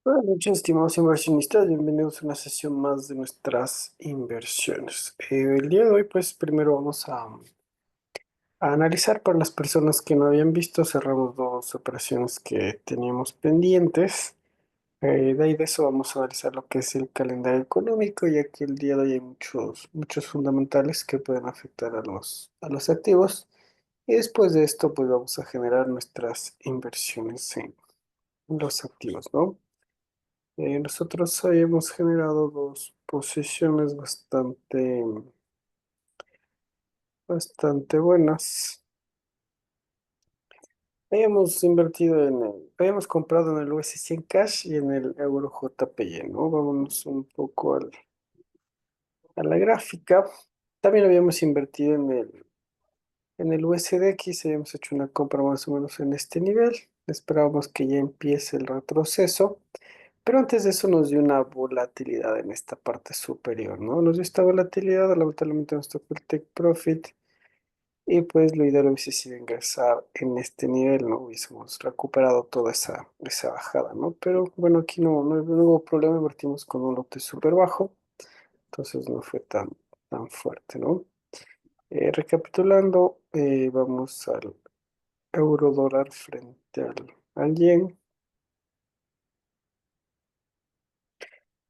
Buenas noches, estimados inversionistas. Bienvenidos a una sesión más de nuestras inversiones. El día de hoy, pues, primero vamos a analizar para las personas que no habían visto. Cerramos dos operaciones que teníamos pendientes. De ahí de eso vamos a analizar lo que es el calendario económico, ya que el día de hoy hay muchos fundamentales que pueden afectar a los activos. Y después de esto, pues, vamos a generar nuestras inversiones en los activos, ¿no? Nosotros habíamos generado dos posiciones bastante buenas. Habíamos comprado en el US100 Cash y en el Euro JPY, ¿no? Vámonos un poco a la gráfica. También habíamos invertido en el USDX, habíamos hecho una compra más o menos en este nivel. Esperábamos que ya empiece el retroceso. Pero antes de eso nos dio una volatilidad en esta parte superior, ¿no? Nos dio esta volatilidad, lamentablemente nos tocó el take profit y pues lo ideal hubiese sido ingresar en este nivel, ¿no? Hubiésemos recuperado toda esa bajada, ¿no? Pero bueno, aquí no hubo problema, invertimos con un lote súper bajo, entonces no fue tan fuerte, ¿no? Recapitulando, vamos al euro dólar frente al yen.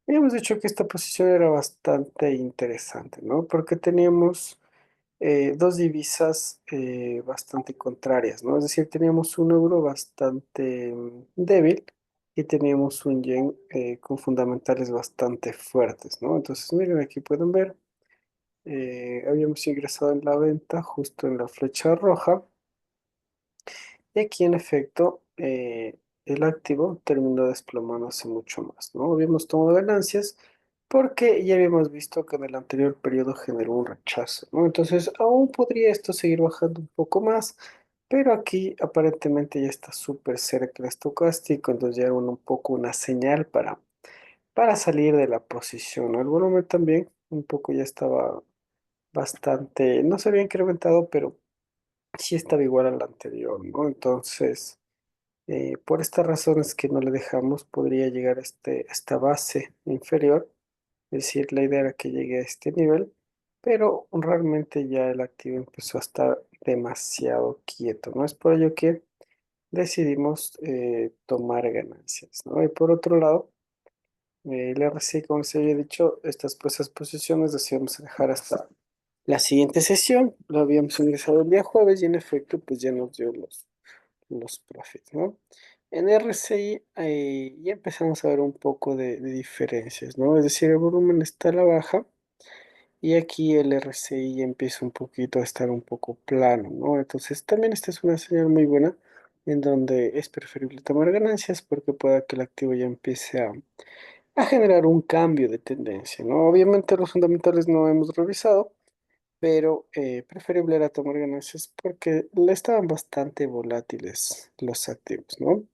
Habíamos dicho que esta posición era bastante interesante, ¿no? Porque teníamos dos divisas bastante contrarias, ¿no? Es decir, teníamos un euro bastante débil y teníamos un yen con fundamentales bastante fuertes, ¿no? Entonces, miren, aquí pueden ver, habíamos ingresado en la venta justo en la flecha roja. Y aquí en efecto el activo terminó desplomándose mucho más, ¿no? Habíamos tomado ganancias porque ya habíamos visto que en el anterior periodo generó un rechazo, ¿no? Entonces aún podría esto seguir bajando un poco más, pero aquí aparentemente ya está súper cerca el estocástico, entonces ya era un poco una señal para salir de la posición, ¿no? El volumen también un poco ya estaba bastante, no se había incrementado, pero sí estaba igual al anterior, ¿no? Entonces, por estas razones que no le dejamos, podría llegar a esta base inferior. Es decir, la idea era que llegue a este nivel, pero realmente ya el activo empezó a estar demasiado quieto, ¿no? Es por ello que decidimos tomar ganancias, ¿no? Y por otro lado, el RSI, como se había dicho, esas posiciones las íbamos a dejar hasta la siguiente sesión. Lo habíamos ingresado el día jueves y en efecto, pues ya nos dio los profits, ¿no? En RSI ya empezamos a ver un poco de diferencias, ¿no? Es decir, el volumen está a la baja y aquí el RSI ya empieza un poquito a estar un poco plano, ¿no? Entonces también esta es una señal muy buena en donde es preferible tomar ganancias porque pueda que el activo ya empiece a generar un cambio de tendencia, ¿no? Obviamente los fundamentales no hemos revisado, pero preferible era tomar ganancias porque le estaban bastante volátiles los activos, ¿no?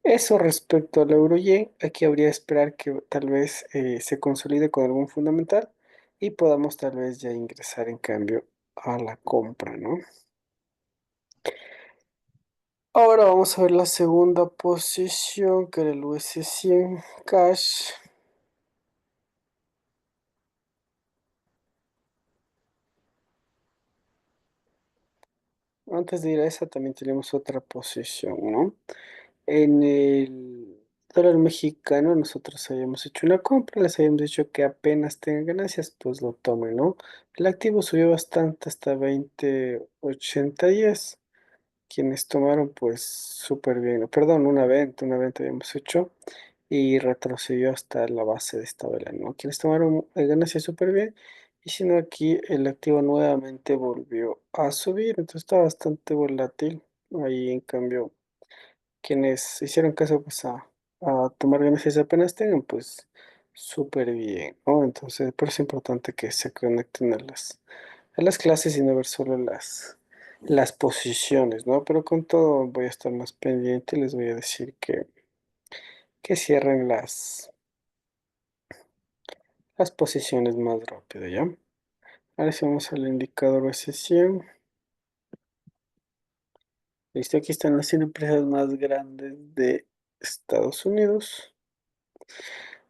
Eso respecto al euro yen, aquí habría que esperar que tal vez se consolide con algún fundamental y podamos tal vez ya ingresar en cambio a la compra, ¿no? Ahora vamos a ver la segunda posición, que era el US100 Cash. Antes de ir a esa también tenemos otra posición, ¿no? En el dólar mexicano nosotros habíamos hecho una compra, les habíamos dicho que apenas tengan ganancias, pues lo tomen, ¿no? El activo subió bastante hasta 20.80 10. Quienes tomaron pues súper bien, ¿no? Perdón, una venta habíamos hecho y retrocedió hasta la base de esta vela, ¿no? Quienes tomaron ganancias súper bien y si no aquí el activo nuevamente volvió a subir, entonces está bastante volátil. Ahí en cambio quienes hicieron caso pues a tomar ganancias apenas tengan pues súper bien, ¿no? Entonces por eso es importante que se conecten a las clases y no ver solo las posiciones, ¿no? Pero con todo voy a estar más pendiente y les voy a decir que cierren las posiciones más rápido, ¿ya? Ahora sí vamos al indicador S100. Listo, aquí están las 100 empresas más grandes de Estados Unidos.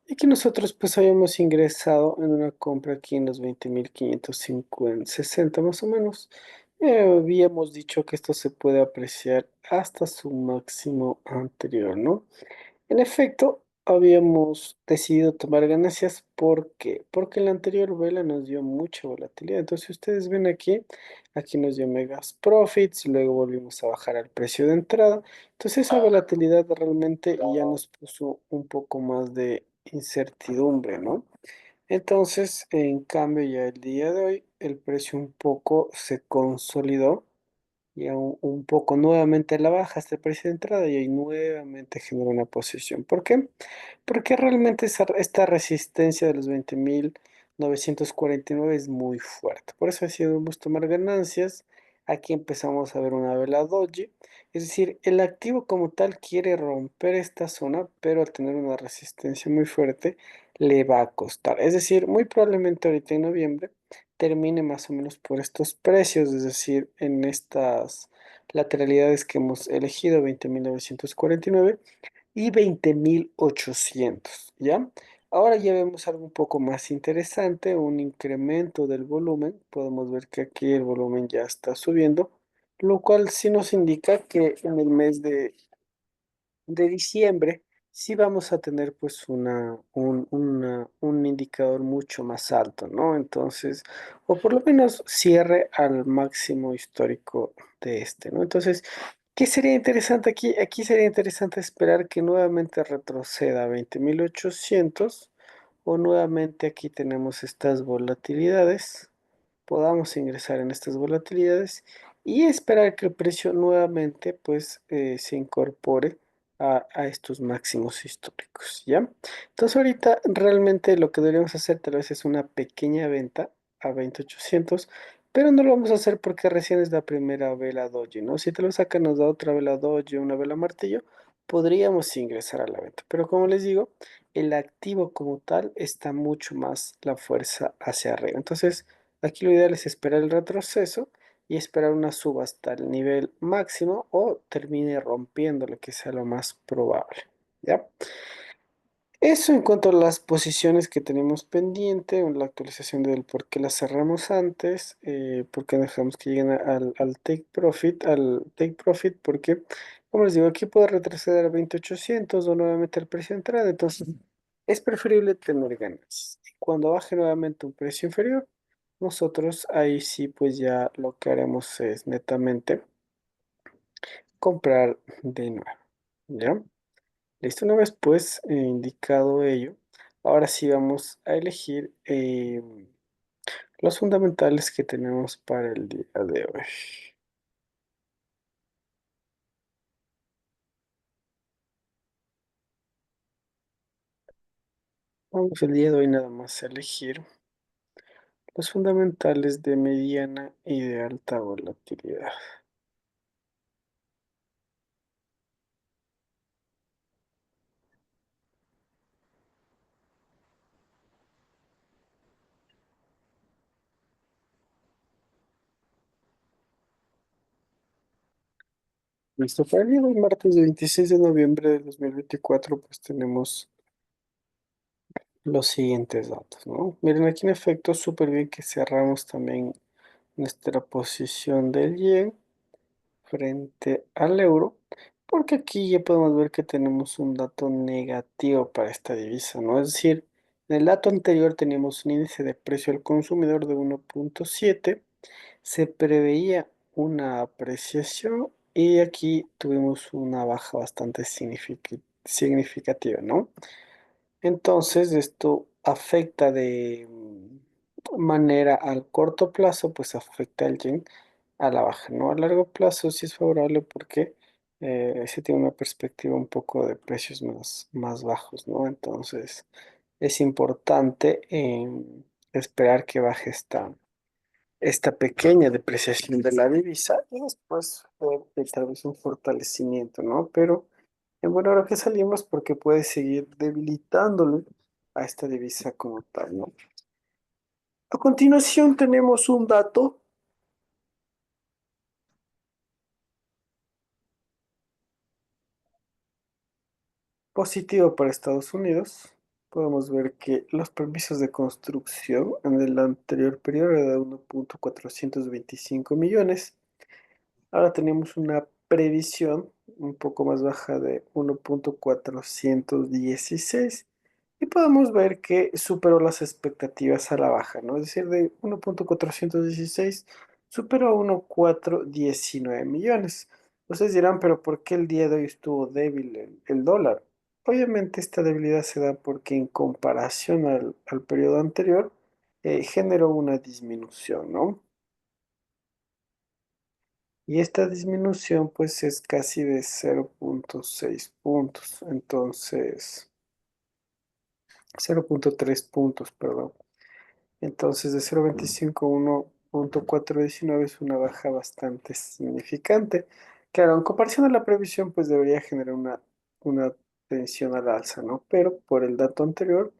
Y que nosotros pues habíamos ingresado en una compra aquí en los 20.560 más o menos. Habíamos dicho que esto se puede apreciar hasta su máximo anterior, ¿no? En efecto, habíamos decidido tomar ganancias. ¿Por qué? Porque la anterior vela nos dio mucha volatilidad. Entonces, si ustedes ven aquí, aquí nos dio megas profits, luego volvimos a bajar al precio de entrada. Entonces, esa volatilidad realmente ya nos puso un poco más de incertidumbre, ¿no? Entonces, en cambio, ya el día de hoy, el precio un poco se consolidó y un poco nuevamente a la baja hasta el precio de entrada y ahí nuevamente genera una posición. ¿Por qué? Porque realmente esta resistencia de los 20.949 es muy fuerte. Por eso decidimos tomar ganancias. Aquí empezamos a ver una vela doji. Es decir, el activo como tal quiere romper esta zona, pero al tener una resistencia muy fuerte, le va a costar. Es decir, muy probablemente ahorita en noviembre termine más o menos por estos precios, es decir, en estas lateralidades que hemos elegido, 20.949 y 20.800, ¿ya? Ahora ya vemos algo un poco más interesante, un incremento del volumen. Podemos ver que aquí el volumen ya está subiendo, lo cual sí nos indica que en el mes de diciembre sí vamos a tener pues un indicador mucho más alto, ¿no? Entonces, o por lo menos cierre al máximo histórico de este, ¿no? Entonces, ¿qué sería interesante aquí? Aquí sería interesante esperar que nuevamente retroceda a 20.800 o nuevamente aquí tenemos estas volatilidades, podamos ingresar en estas volatilidades y esperar que el precio nuevamente pues se incorpore a estos máximos históricos, ¿ya? Entonces ahorita realmente lo que deberíamos hacer tal vez es una pequeña venta a 20.800, pero no lo vamos a hacer porque recién es la primera vela doji, ¿no? Si te lo sacan nos da otra vela doji, una vela martillo, podríamos ingresar a la venta, pero como les digo, el activo como tal está mucho más la fuerza hacia arriba. Entonces, aquí lo ideal es esperar el retroceso y esperar una suba hasta el nivel máximo o termine rompiendo lo que sea lo más probable. ¿Ya? Eso en cuanto a las posiciones que tenemos pendiente, o la actualización del por qué las cerramos antes, por qué dejamos que lleguen al take profit, porque, como les digo, aquí puede retroceder a 20.800 o nuevamente el precio de entrada, entonces es preferible tener ganas. Cuando baje nuevamente un precio inferior, nosotros ahí sí pues ya lo que haremos es netamente comprar de nuevo, ¿ya? Listo, una vez pues indicado ello, ahora sí vamos a elegir los fundamentales que tenemos para el día de hoy. Vamos el día de hoy nada más a elegir los fundamentales de mediana y de alta volatilidad. Listo, para el día de hoy, martes de 26 de noviembre de 2024 pues tenemos los siguientes datos, ¿no? Miren, aquí en efecto, súper bien que cerramos también nuestra posición del yen frente al euro, porque aquí ya podemos ver que tenemos un dato negativo para esta divisa, ¿no? Es decir, en el dato anterior teníamos un índice de precio al consumidor de 1.7, se preveía una apreciación y aquí tuvimos una baja bastante significativa, ¿no? Entonces, esto afecta de manera al corto plazo, pues afecta al yen a la baja, ¿no? A largo plazo sí es favorable porque se tiene una perspectiva un poco de precios más bajos, ¿no? Entonces, es importante esperar que baje esta pequeña depreciación de la divisa y después tal vez un fortalecimiento, ¿no? Pero bueno, ahora que salimos porque puede seguir debilitándole a esta divisa como tal, ¿no? A continuación tenemos un dato positivo para Estados Unidos. podemos ver que los permisos de construcción en el anterior periodo era de 1.425 millones. Ahora tenemos una previsión un poco más baja de 1.416 y podemos ver que superó las expectativas a la baja, ¿no? Es decir, de 1.416 superó a 1.419 millones. Ustedes dirán, pero ¿por qué el día de hoy estuvo débil el dólar? Obviamente esta debilidad se da porque en comparación al periodo anterior generó una disminución, ¿no? Y esta disminución pues es casi de 0.6 puntos, entonces 0.3 puntos, perdón. Entonces de 0.25 a 1.419 es una baja bastante significante. Claro, en comparación a la previsión pues debería generar una tensión al alza, ¿no? Pero por el dato anterior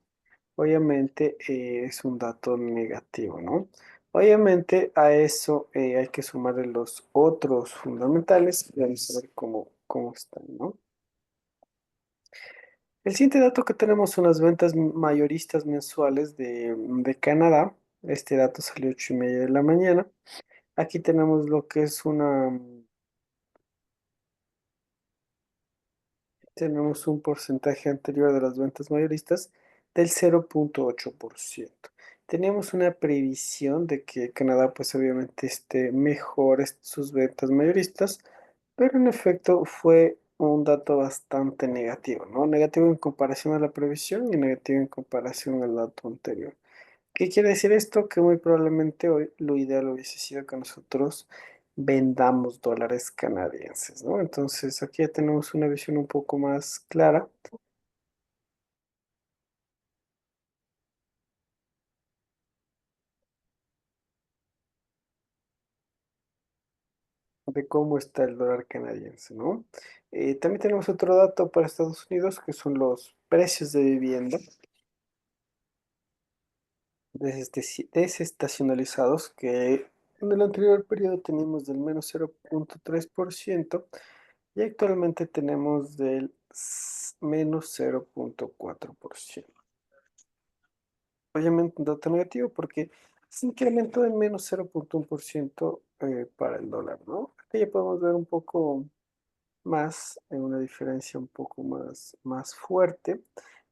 obviamente es un dato negativo, ¿no? Obviamente a eso hay que sumarle los otros fundamentales y vamos a ver cómo están, ¿no? El siguiente dato que tenemos son las ventas mayoristas mensuales de Canadá. Este dato salió 8:30 de la mañana. Aquí tenemos lo que es tenemos un porcentaje anterior de las ventas mayoristas del 0.8%. Teníamos una previsión de que Canadá pues obviamente mejore sus ventas mayoristas, pero en efecto fue un dato bastante negativo, ¿no? Negativo en comparación a la previsión y negativo en comparación al dato anterior. ¿Qué quiere decir esto? Que muy probablemente hoy lo ideal hubiese sido que nosotros vendamos dólares canadienses, ¿no? Entonces aquí ya tenemos una visión un poco más clara de cómo está el dólar canadiense, ¿no? También tenemos otro dato para Estados Unidos que son los precios de vivienda desestacionalizados, que en el anterior periodo teníamos del menos 0.3% y actualmente tenemos del menos 0.4%. Obviamente un dato negativo porque se incrementó en menos 0.1% para el dólar, ¿no? Aquí ya podemos ver un poco más, una diferencia un poco más fuerte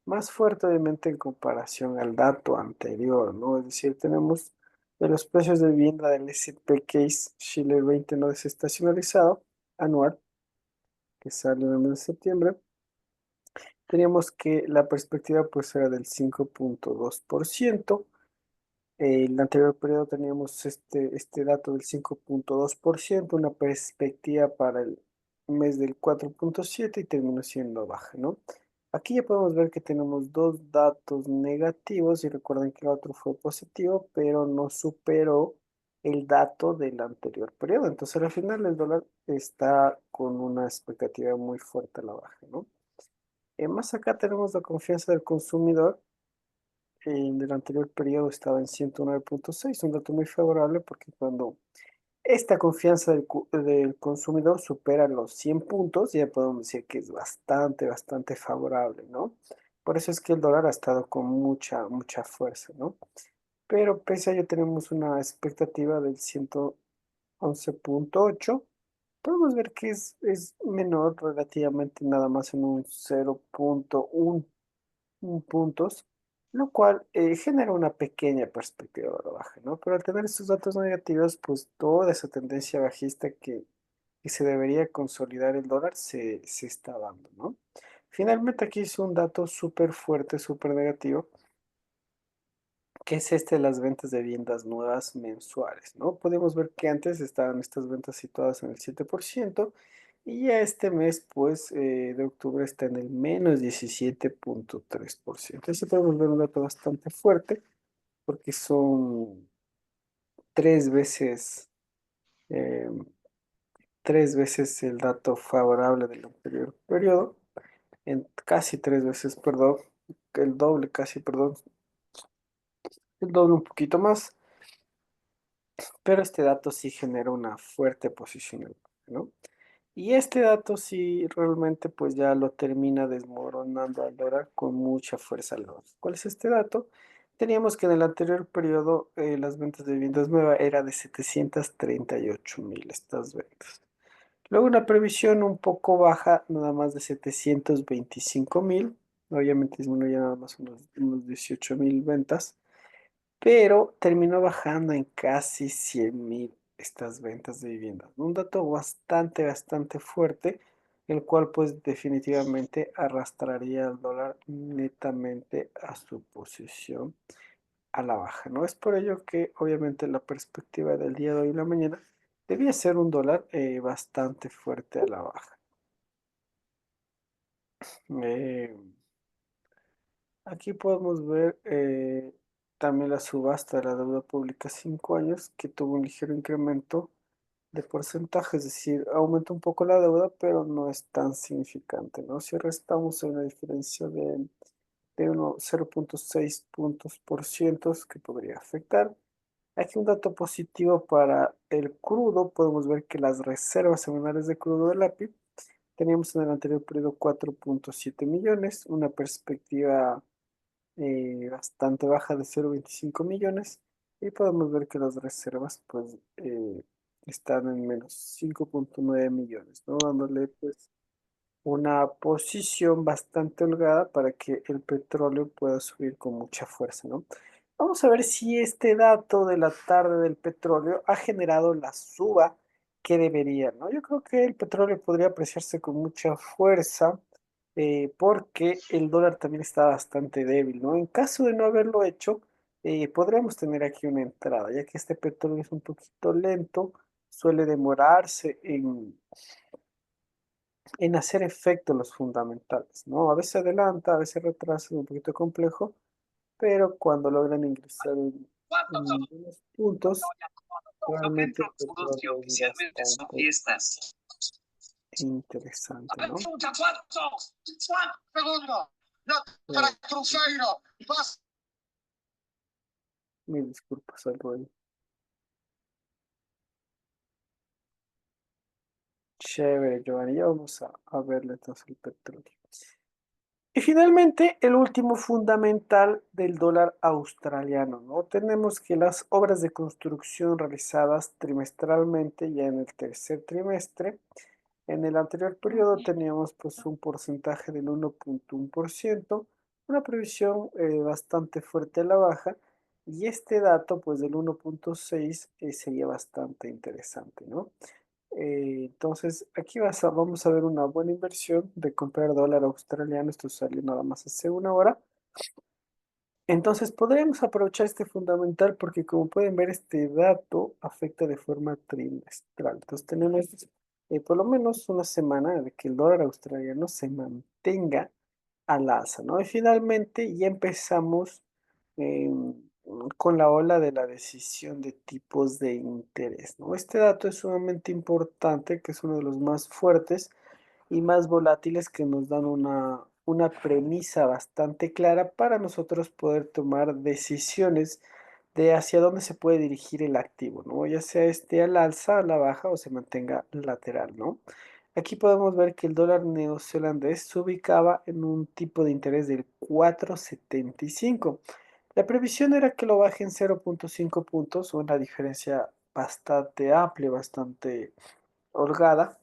obviamente en comparación al dato anterior, ¿no? Es decir, tenemos de los precios de vivienda del S&P Case Chile 20 no desestacionalizado anual, que sale en el mes de septiembre, teníamos que la perspectiva pues era del 5.2%. El anterior periodo teníamos este dato del 5.2%, una perspectiva para el mes del 4.7% y terminó siendo baja, ¿no? Aquí ya podemos ver que tenemos dos datos negativos y recuerden que el otro fue positivo, pero no superó el dato del anterior periodo. Entonces al final el dólar está con una expectativa muy fuerte a la baja, ¿no? Más acá tenemos la confianza del consumidor en el anterior periodo estaba en 109.6, un dato muy favorable porque cuando esta confianza del consumidor supera los 100 puntos, ya podemos decir que es bastante favorable, ¿no? Por eso es que el dólar ha estado con mucha fuerza, ¿no? Pero pese a ello tenemos una expectativa del 111.8. Podemos ver que es menor relativamente nada más en un 0.1 puntos, lo cual genera una pequeña perspectiva a la baja, ¿no? Pero al tener estos datos negativos, pues toda esa tendencia bajista que se debería consolidar el dólar se está dando, ¿no? Finalmente aquí es un dato súper fuerte, súper negativo, que es este de las ventas de viviendas nuevas mensuales, ¿no? Podemos ver que antes estaban estas ventas situadas en el 7% y ya este mes, pues, de octubre está en el menos 17.3%. Así podemos ver un dato bastante fuerte porque son tres veces, eh, tres veces el dato favorable del anterior periodo, en casi tres veces, perdón, el doble casi, perdón, el doble un poquito más. Pero este dato sí genera una fuerte posición, ¿no? Y este dato sí realmente pues ya lo termina desmoronando al dólar con mucha fuerza al dólar. ¿Cuál es este dato? Teníamos que en el anterior periodo las ventas de viviendas nuevas era de 738.000 estas ventas. Luego una previsión un poco baja, nada más de 725.000. Obviamente disminuyó nada más unos 18.000 ventas, pero terminó bajando en casi 100.000 estas ventas de viviendas. Un dato bastante fuerte, el cual pues definitivamente arrastraría al dólar netamente a su posición a la baja, ¿no? Es por ello que obviamente la perspectiva del día de hoy y la mañana debía ser un dólar bastante fuerte a la baja. Eh, Aquí podemos ver también la subasta de la deuda pública a 5 años, que tuvo un ligero incremento de porcentaje, es decir, aumenta un poco la deuda, pero no es tan significante, ¿no? Si restamos hay una diferencia de unos 0,6 puntos por ciento que podría afectar. Aquí un dato positivo para el crudo, podemos ver que las reservas semanales de crudo del API teníamos en el anterior periodo 4,7 millones, una perspectiva bastante baja de 0,25 millones y podemos ver que las reservas pues están en menos 5,9 millones, ¿no? Dándole pues una posición bastante holgada para que el petróleo pueda subir con mucha fuerza, ¿no? Vamos a ver si este dato de la tarde del petróleo ha generado la suba que debería, ¿no? Yo creo que el petróleo podría apreciarse con mucha fuerza porque el dólar también está bastante débil, ¿no? En caso de no haberlo hecho, podríamos tener aquí una entrada, ya que este petróleo es un poquito lento, suele demorarse en hacer efecto los fundamentales, ¿no? A veces adelanta, a veces retrasa, es un poquito complejo, pero cuando logran ingresar en unos puntos, realmente el petróleo es bastante interesante, ¿no? Eh, Mil disculpas al ruido. Chévere, Giovanni, ya vamos a verle entonces el petróleo. Y finalmente, el último fundamental del dólar australiano, ¿no? Tenemos que las obras de construcción realizadas trimestralmente, ya en el tercer trimestre, en el anterior periodo teníamos pues un porcentaje del 1,1%, una previsión bastante fuerte a la baja, y este dato pues del 1,6 sería bastante interesante, ¿no? Entonces, aquí vamos a ver una buena inversión de comprar dólar australiano. Esto salió nada más hace una hora. Entonces, podríamos aprovechar este fundamental porque, como pueden ver, este dato afecta de forma trimestral. Entonces, tenemos por lo menos una semana de que el dólar australiano se mantenga al alza, ¿no? Y finalmente ya empezamos em, con la ola de la decisión de tipos de interés, ¿no? Este dato es sumamente importante, que es uno de los más fuertes y más volátiles que nos dan una premisa bastante clara para nosotros poder tomar decisiones de hacia dónde se puede dirigir el activo, ¿no? Ya sea este al alza, a la baja o se mantenga lateral, ¿no? Aquí podemos ver que el dólar neozelandés se ubicaba en un tipo de interés del 4,75. La previsión era que lo baje en 0,5 puntos, una diferencia bastante amplia, bastante holgada,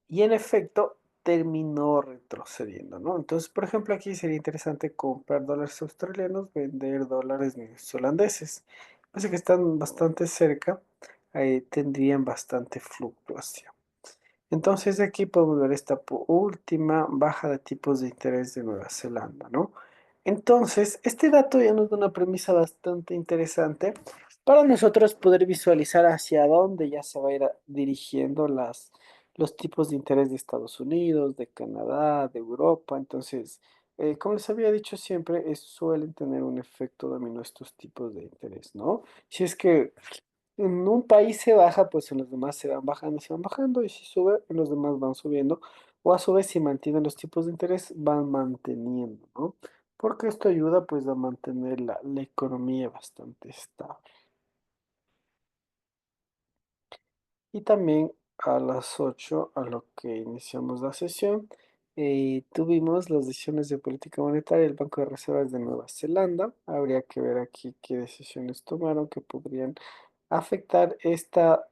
y en efecto terminó retrocediendo, ¿no? Entonces, por ejemplo, aquí sería interesante comprar dólares australianos, vender dólares neozelandeses. Parece que están bastante cerca, tendrían bastante fluctuación. Entonces de aquí podemos ver esta última baja de tipos de interés de Nueva Zelanda, ¿no? Entonces, este dato ya nos da una premisa bastante interesante para nosotros poder visualizar hacia dónde ya se va a ir dirigiendo los tipos de interés de Estados Unidos, de Canadá, de Europa. Entonces, como les había dicho siempre, suelen tener un efecto dominó estos tipos de interés, ¿no? Si es que en un país se baja, pues en los demás se van bajando, y si sube, en los demás van subiendo, o a su vez si mantienen los tipos de interés, van manteniendo, ¿no? Porque esto ayuda pues a mantener la economía bastante estable. Y también a las 8 a lo que iniciamos la sesión, tuvimos las decisiones de política monetaria del Banco de Reservas de Nueva Zelanda. Habría que ver aquí qué decisiones tomaron que podrían afectar esta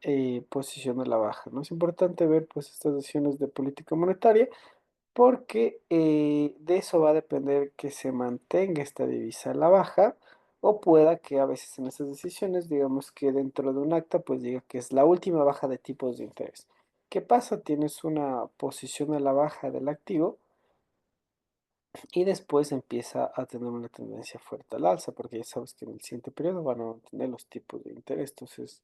posición a la baja, ¿no? Es importante ver pues estas decisiones de política monetaria porque de eso va a depender que se mantenga esta divisa a la baja o pueda que a veces en esas decisiones, digamos que dentro de un acta, pues diga que es la última baja de tipos de interés. ¿Qué pasa? Tienes una posición a la baja del activo y después empieza a tener una tendencia fuerte al alza, porque ya sabes que en el siguiente periodo van a mantener los tipos de interés, entonces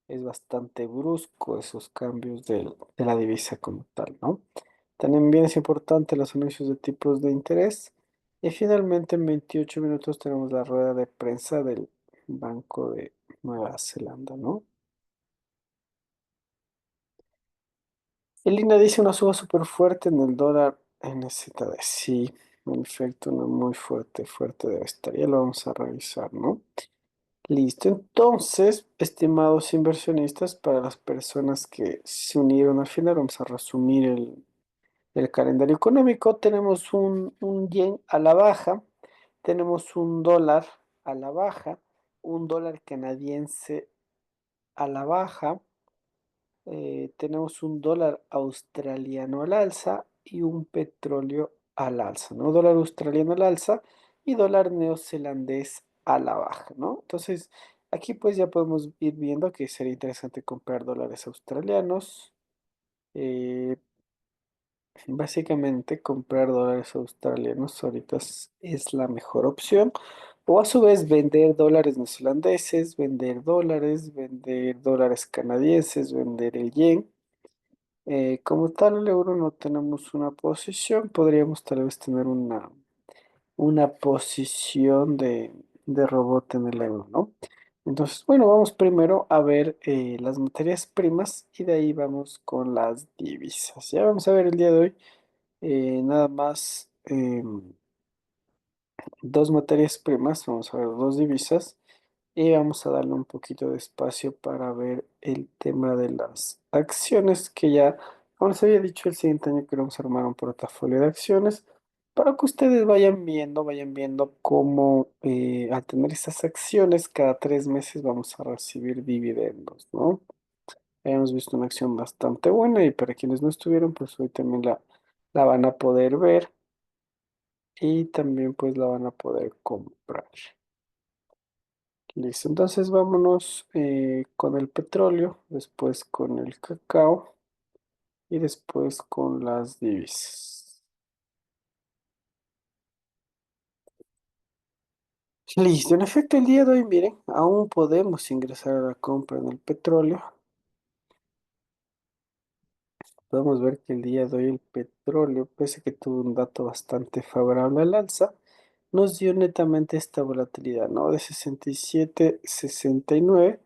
es bastante brusco esos cambios de la divisa como tal, ¿no? También bien es importante los anuncios de tipos de interés. Y finalmente en 28 minutos tenemos la rueda de prensa del Banco de Nueva Zelanda, ¿no? El INA dice una suba súper fuerte en el dólar NZD. Sí, en efecto, una muy fuerte, fuerte debe estar. Ya lo vamos a revisar, ¿no? Listo. Entonces, estimados inversionistas, para las personas que se unieron al final, vamos a resumir el calendario económico. Tenemos un yen a la baja, tenemos un dólar a la baja, un dólar canadiense a la baja, tenemos un dólar australiano al alza y un petróleo al alza, ¿no? Dólar australiano al alza y dólar neozelandés a la baja, ¿no? Entonces, aquí pues ya podemos ir viendo que sería interesante comprar dólares australianos. eh, Básicamente, comprar dólares australianos ahorita es la mejor opción. O a su vez, vender dólares neozelandeses, vender dólares canadienses, vender el yen. Como tal, el euro no tenemos una posición. Podríamos tal vez tener una posición de robot en el euro, ¿no? Entonces, bueno, vamos primero a ver las materias primas y de ahí vamos con las divisas. Ya vamos a ver el día de hoy. Nada más dos materias primas, vamos a ver dos divisas y vamos a darle un poquito de espacio para ver el tema de las acciones que ya, como les había dicho, el siguiente año queremos armar un portafolio de acciones para que ustedes vayan viendo cómo al tener estas acciones cada 3 meses vamos a recibir dividendos, ¿no? Hemos visto una acción bastante buena y para quienes no estuvieron, pues hoy también la van a poder ver y también pues la van a poder comprar. Listo, entonces vámonos con el petróleo, después con el cacao y después con las divisas. Listo, en efecto el día de hoy, miren, aún podemos ingresar a la compra en el petróleo. Podemos ver que el día de hoy el petróleo, pese a que tuvo un dato bastante favorable al alza, nos dio netamente esta volatilidad, ¿no? De 67,69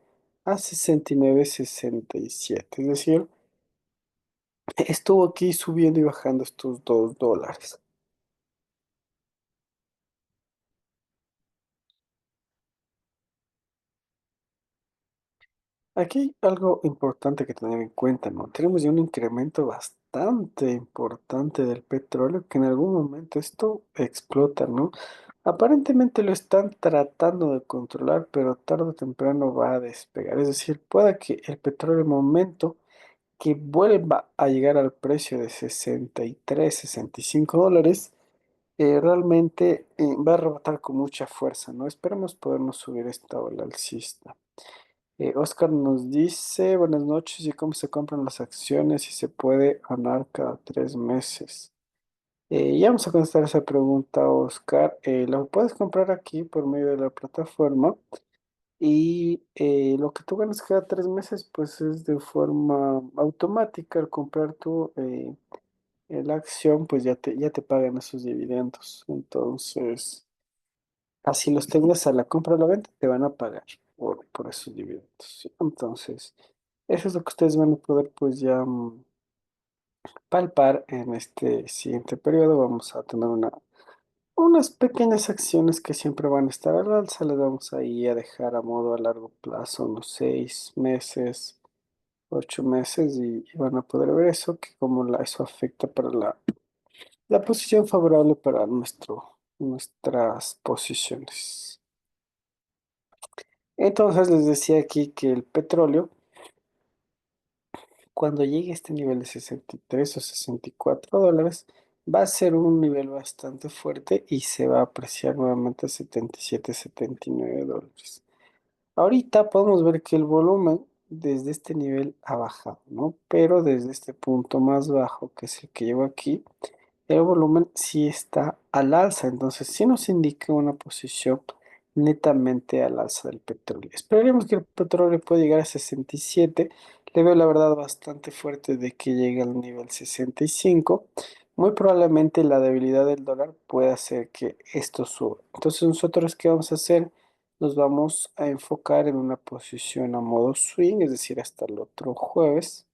a 69,67. Es decir, estuvo aquí subiendo y bajando estos $2. Aquí hay algo importante que tener en cuenta, ¿no? Tenemos ya un incremento bastante importante del petróleo que en algún momento esto explota, ¿no? Aparentemente lo están tratando de controlar, pero tarde o temprano va a despegar. Es decir, pueda que el petróleo en el momento que vuelva a llegar al precio de 63, $65, realmente va a rebotar con mucha fuerza, ¿no? Esperemos podernos subir esta ola alcista. Oscar nos dice, buenas noches, ¿y cómo se compran las acciones y se puede ganar cada 3 meses? Ya vamos a contestar esa pregunta, Oscar. Lo puedes comprar aquí por medio de la plataforma y lo que tú ganas cada 3 meses, pues es de forma automática. Al comprar tú la acción, pues ya te pagan esos dividendos. Entonces, así los tengas a la compra o la venta, te van a pagar por esos dividendos, ¿sí? Entonces, eso es lo que ustedes van a poder, pues ya palpar en este siguiente periodo. Vamos a tener unas pequeñas acciones que siempre van a estar al alza, las vamos ahí a dejar a modo a largo plazo, unos 6 meses 8 meses y van a poder ver eso, que eso afecta para la posición favorable para nuestras posiciones. Entonces les decía aquí que el petróleo, cuando llegue a este nivel de 63 o $64, va a ser un nivel bastante fuerte y se va a apreciar nuevamente a 77, $79. Ahorita podemos ver que el volumen desde este nivel ha bajado, ¿no? Pero desde este punto más bajo, que es el que llevo aquí, el volumen sí está al alza, entonces sí nos indica una posición netamente al alza del petróleo. Esperaremos que el petróleo pueda llegar a 67. Le veo la verdad bastante fuerte de que llegue al nivel 65. Muy probablemente la debilidad del dólar pueda hacer que esto suba. Entonces nosotros, ¿qué vamos a hacer? Nos vamos a enfocar en una posición a modo swing, es decir, hasta el otro jueves,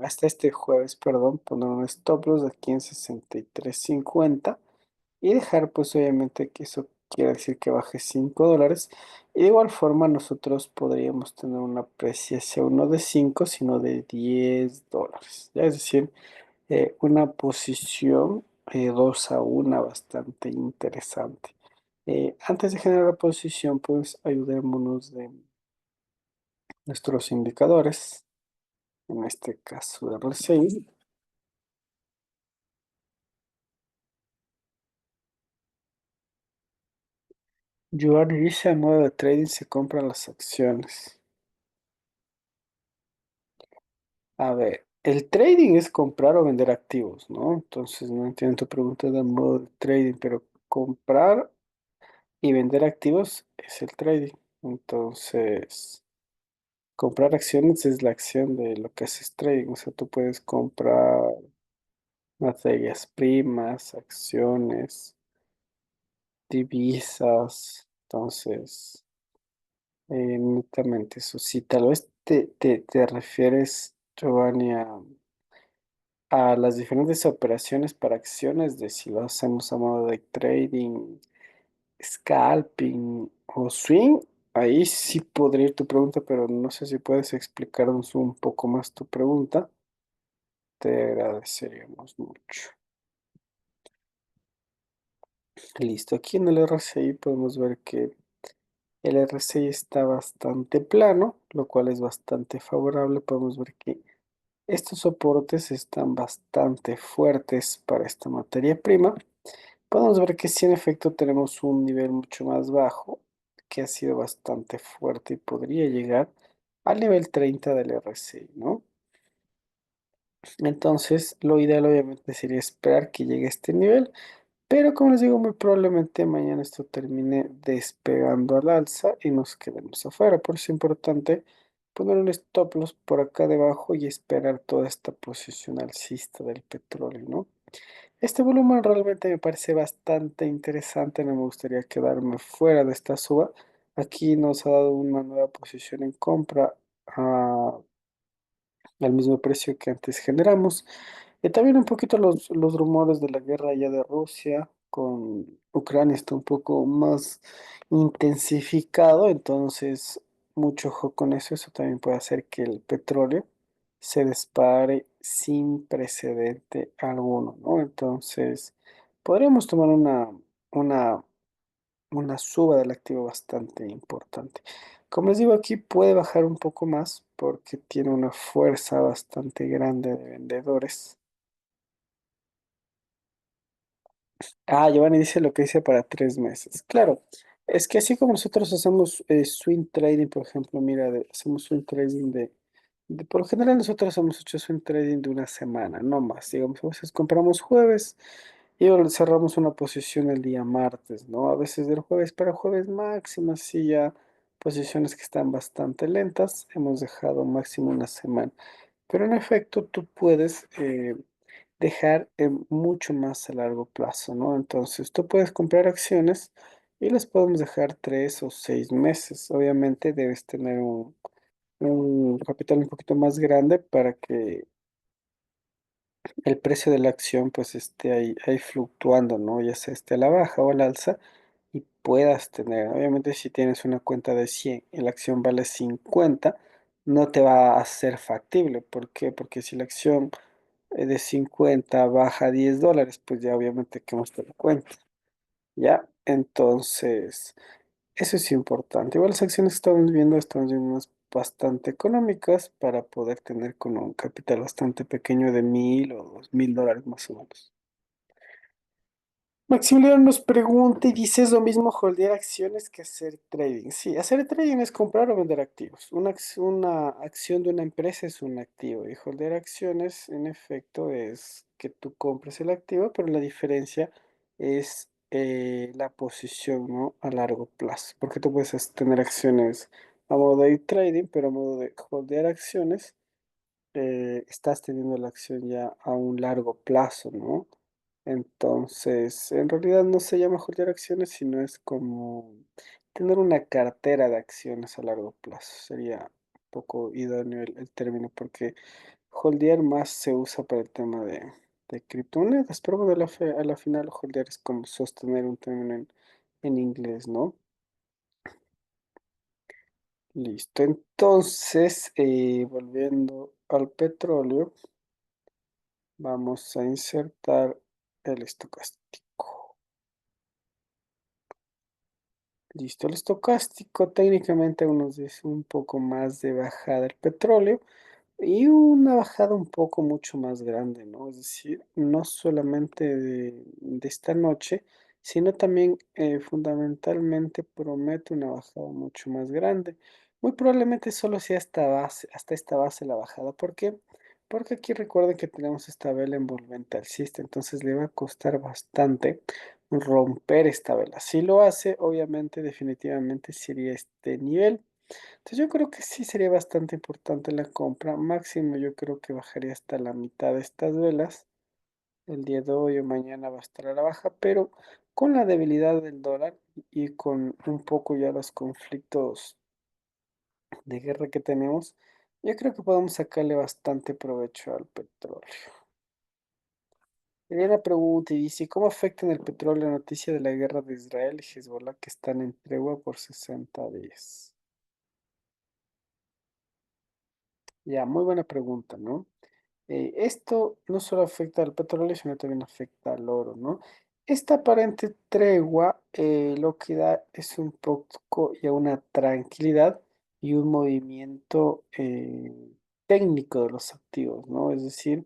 hasta este jueves, perdón, poner un stop loss aquí en 63.50 y dejar pues obviamente que eso quiere decir que baje $5. Y de igual forma nosotros podríamos tener una apreciación no de 5 sino de $10. ¿Ya? Es decir, una posición 2 a 1 bastante interesante. Antes de generar la posición, pues ayudémonos de nuestros indicadores, en este caso de RSI. Yuan dice a modo de trading se compran las acciones. A ver, el trading es comprar o vender activos, ¿no? Entonces no entiendo tu pregunta de modo de trading, pero comprar y vender activos es el trading. Entonces, comprar acciones es la acción de lo que haces trading. O sea, tú puedes comprar materias primas, acciones, divisas. Entonces, netamente eso. Si tal vez te refieres, Giovanni, a las diferentes operaciones para acciones, de si lo hacemos a modo de trading, scalping o swing, ahí sí podría ir tu pregunta, pero no sé si puedes explicarnos un poco más tu pregunta. Te agradeceríamos mucho. Listo, aquí en el RSI podemos ver que el RSI está bastante plano, lo cual es bastante favorable. Podemos ver que estos soportes están bastante fuertes para esta materia prima. Podemos ver que sí, en efecto, tenemos un nivel mucho más bajo, que ha sido bastante fuerte y podría llegar al nivel 30 del RSI, ¿no? Entonces, lo ideal obviamente sería esperar que llegue a este nivel, pero como les digo, muy probablemente mañana esto termine despegando al alza y nos quedemos afuera. Por eso es importante poner un stop loss por acá debajo y esperar toda esta posición alcista del petróleo, ¿no? Este volumen realmente me parece bastante interesante, no me gustaría quedarme fuera de esta suba. Aquí nos ha dado una nueva posición en compra al mismo precio que antes generamos. También un poquito los rumores de la guerra ya de Rusia con Ucrania está un poco más intensificado, entonces mucho ojo con eso. Eso también puede hacer que el petróleo se dispare sin precedente alguno, ¿no? Entonces podríamos tomar una, una suba del activo bastante importante. Como les digo, aquí puede bajar un poco más porque tiene una fuerza bastante grande de vendedores. Ah, Giovanni dice lo que dice para 3 meses. Claro, es que así como nosotros hacemos swing trading, por ejemplo, mira, hacemos swing trading por lo general nosotros hemos hecho swing trading de una semana, no más. Digamos, a veces compramos jueves y cerramos una posición el día martes, ¿no? A veces del jueves para jueves máximo, así ya posiciones que están bastante lentas, hemos dejado máximo una semana. Pero en efecto, tú puedes dejar mucho más a largo plazo, ¿no? Entonces, tú puedes comprar acciones y las podemos dejar 3 o 6 meses. Obviamente debes tener un capital un poquito más grande para que el precio de la acción pues esté ahí fluctuando, ¿no? Ya sea esté a la baja o al alza y puedas tener, obviamente si tienes una cuenta de 100 y la acción vale 50, no te va a ser factible. ¿Por qué? Porque si la acción de 50 baja a $10, pues ya obviamente que te lo cuenta, ¿ya? Entonces, eso es importante. Igual las acciones que estamos viendo unas bastante económicas para poder tener con un capital bastante pequeño de 1.000 o 2.000 dólares más o menos. Maximiliano nos pregunta y dice, ¿es lo mismo holdear acciones que hacer trading? Sí, hacer trading es comprar o vender activos. Una acción de una empresa es un activo y holdear acciones, en efecto, es que tú compres el activo, pero la diferencia es la posición, ¿no? A largo plazo. Porque tú puedes tener acciones a modo de trading, pero a modo de holdear acciones estás teniendo la acción ya a un largo plazo, ¿no? Entonces, en realidad no se llama holdear acciones, sino es como tener una cartera de acciones a largo plazo. Sería un poco idóneo el término, porque holdear más se usa para el tema de criptomonedas, pero bueno, a la final holdear es como sostener un término en inglés, ¿no? Listo. Entonces, volviendo al petróleo. Vamos a insertar el estocástico. Listo, el estocástico técnicamente aún nos dice un poco más de bajada del petróleo y una bajada un poco mucho más grande, ¿no? Es decir, no solamente de esta noche, sino también fundamentalmente promete una bajada mucho más grande. Muy probablemente solo sea hasta esta base la bajada. ¿Por qué? Porque aquí recuerden que tenemos esta vela envolvente alcista, entonces le va a costar bastante romper esta vela. Si lo hace, obviamente, definitivamente sería este nivel. Entonces yo creo que sí sería bastante importante la compra. Máximo yo creo que bajaría hasta la mitad de estas velas. El día de hoy o mañana va a estar a la baja, pero con la debilidad del dólar y con un poco ya los conflictos de guerra que tenemos, yo creo que podemos sacarle bastante provecho al petróleo. Eliana pregunta y dice, ¿cómo afecta en el petróleo la noticia de la guerra de Israel y Hezbollah que están en tregua por 60 días? Ya, muy buena pregunta, ¿no? Esto no solo afecta al petróleo, sino también afecta al oro, ¿no? Esta aparente tregua lo que da es un poco ya una tranquilidad y un movimiento técnico de los activos, ¿no? Es decir,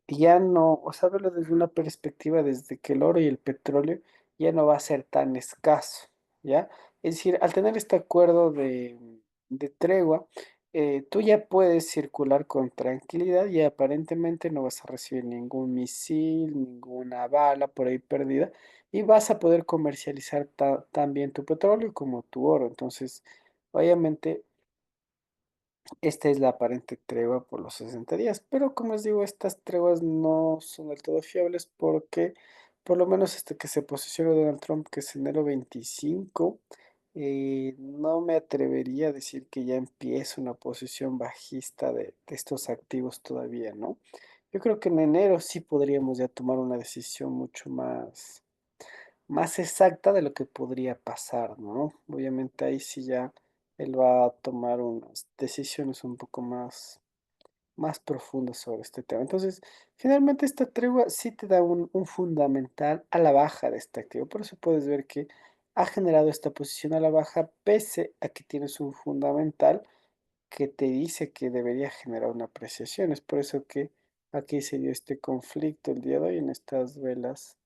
ya no, o sea, verlo desde una perspectiva desde que el oro y el petróleo ya no va a ser tan escaso, ¿ya? Es decir, al tener este acuerdo de tregua, tú ya puedes circular con tranquilidad y aparentemente no vas a recibir ningún misil, ninguna bala por ahí perdida y vas a poder comercializar también tu petróleo como tu oro. Entonces, obviamente esta es la aparente tregua por los 60 días, pero como les digo, estas treguas no son del todo fiables porque por lo menos este que se posicionó Donald Trump, que es enero 25, no me atrevería a decir que ya empieza una posición bajista de estos activos todavía, ¿no? Yo creo que en enero sí podríamos ya tomar una decisión mucho más exacta de lo que podría pasar, ¿no? Obviamente ahí sí ya él va a tomar unas decisiones un poco más profundas sobre este tema. Entonces, finalmente esta tregua sí te da un fundamental a la baja de este activo. Por eso puedes ver que ha generado esta posición a la baja pese a que tienes un fundamental que te dice que debería generar una apreciación. Es por eso que aquí se dio este conflicto el día de hoy en estas velas,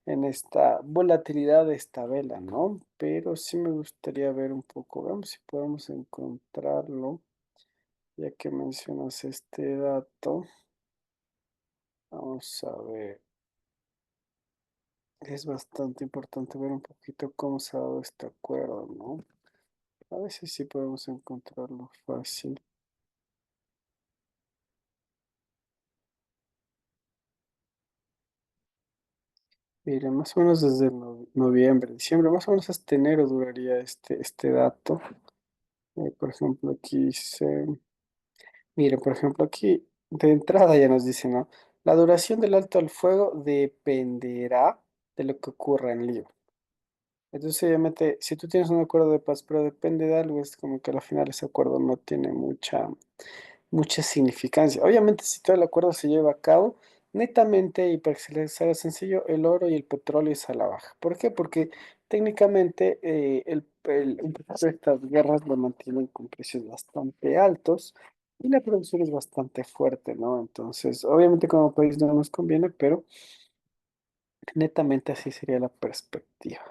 en esta volatilidad de esta vela, ¿no? Pero sí me gustaría ver un poco, veamos si podemos encontrarlo, ya que mencionas este dato. Vamos a ver, es bastante importante ver un poquito cómo se ha dado este acuerdo, ¿no? A ver si sí podemos encontrarlo fácil. Mire, más o menos desde noviembre, diciembre, más o menos hasta enero duraría este dato. Por ejemplo, aquí dice, mire, por ejemplo, aquí de entrada ya nos dice, ¿no? La duración del alto al fuego dependerá de lo que ocurra en Líbano. Entonces, obviamente, si tú tienes un acuerdo de paz, pero depende de algo, es como que al final ese acuerdo no tiene mucha significancia. Obviamente, si todo el acuerdo se lleva a cabo, netamente, y para que se les haga sencillo, el oro y el petróleo es a la baja. ¿Por qué? Porque técnicamente un poco de estas guerras lo mantienen con precios bastante altos y la producción es bastante fuerte, ¿no? Entonces, obviamente como país no nos conviene, pero netamente así sería la perspectiva.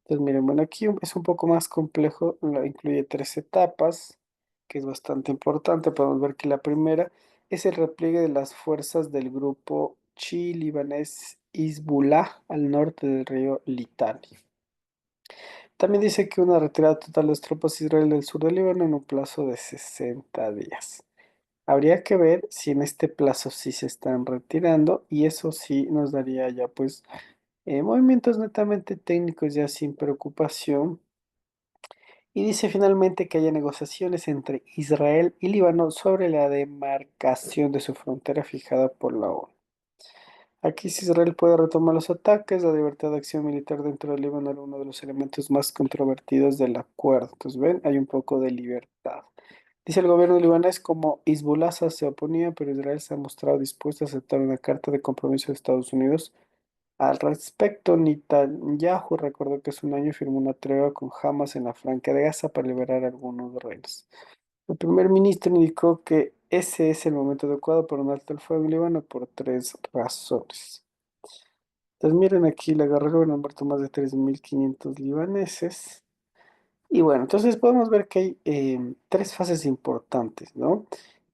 Entonces, miren, bueno, aquí es un poco más complejo, incluye tres etapas, que es bastante importante. Podemos ver que la primera es el repliegue de las fuerzas del grupo chi-libanés Hezbollah al norte del río Litani. También dice que una retirada total de las tropas israelíes del sur del Líbano en un plazo de 60 días. Habría que ver si en este plazo sí se están retirando y eso sí nos daría ya pues movimientos netamente técnicos ya sin preocupación. Y dice finalmente que haya negociaciones entre Israel y Líbano sobre la demarcación de su frontera fijada por la ONU. Aquí si Israel puede retomar los ataques, la libertad de acción militar dentro del Líbano era uno de los elementos más controvertidos del acuerdo. Entonces, ven, hay un poco de libertad. Dice el gobierno libanés como Hezbollah se oponía, pero Israel se ha mostrado dispuesto a aceptar una carta de compromiso de Estados Unidos. Al respecto, Netanyahu recordó que hace un año firmó una tregua con Hamas en la Franja de Gaza para liberar algunos rehenes. El primer ministro indicó que ese es el momento adecuado para un alto el fuego en Líbano por tres razones. Entonces, miren aquí, la guerrilla han muerto más de 3.500 libaneses. Y bueno, entonces podemos ver que hay tres fases importantes, ¿no?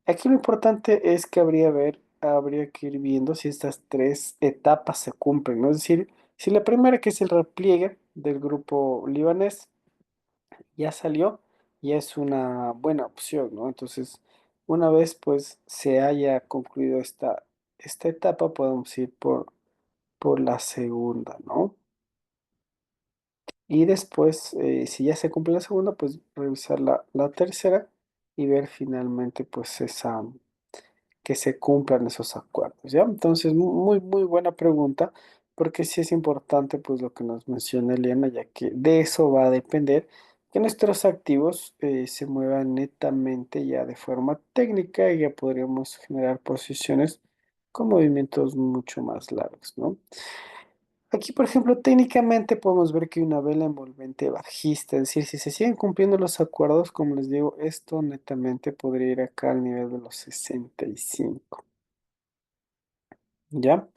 Aquí lo importante es que habría que ir viendo si estas tres etapas se cumplen, ¿no? Es decir, si la primera, que es el repliegue del grupo libanés, ya salió, ya es una buena opción, ¿no? Entonces, una vez pues se haya concluido esta etapa, podemos ir por la segunda, ¿no? Y después, si ya se cumple la segunda, pues revisar la tercera y ver finalmente pues que se cumplan esos acuerdos, ¿ya? Entonces, muy buena pregunta, porque sí es importante pues lo que nos menciona Eliana, ya que de eso va a depender que nuestros activos se muevan netamente ya de forma técnica y ya podríamos generar posiciones con movimientos mucho más largos, ¿no? Aquí, por ejemplo, técnicamente podemos ver que hay una vela envolvente bajista, es decir, si se siguen cumpliendo los acuerdos, como les digo, esto netamente podría ir acá al nivel de los 65, ¿ya?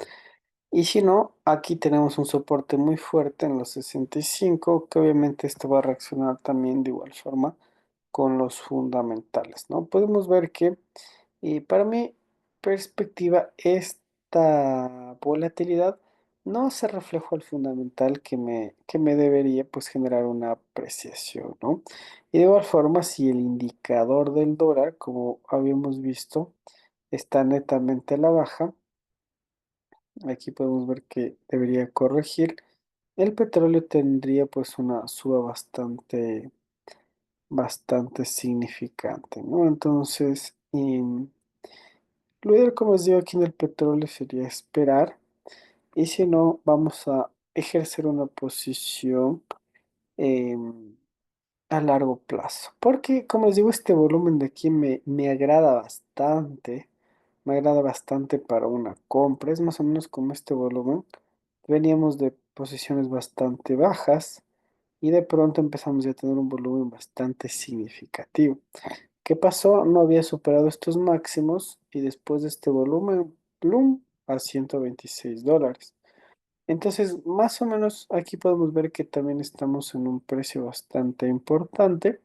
Y si no, aquí tenemos un soporte muy fuerte en los 65, que obviamente esto va a reaccionar también de igual forma con los fundamentales, ¿no? Podemos ver que para mi perspectiva, esta volatilidad no se reflejó al fundamental que me debería pues generar una apreciación, ¿no? Y de igual forma, si el indicador del dólar, como habíamos visto, está netamente a la baja, aquí podemos ver que debería corregir. El petróleo tendría pues una suba bastante significante, ¿no? Entonces, lo ideal, como os digo, aquí en el petróleo sería esperar. Y si no, vamos a ejercer una posición em, a largo plazo. Porque, como les digo, este volumen de aquí me agrada bastante. Me agrada bastante para una compra. Es más o menos como este volumen. Veníamos de posiciones bastante bajas y de pronto empezamos ya a tener un volumen bastante significativo. ¿Qué pasó? No había superado estos máximos y después de este volumen, plum, a $126. Entonces, más o menos aquí podemos ver que también estamos en un precio bastante importante,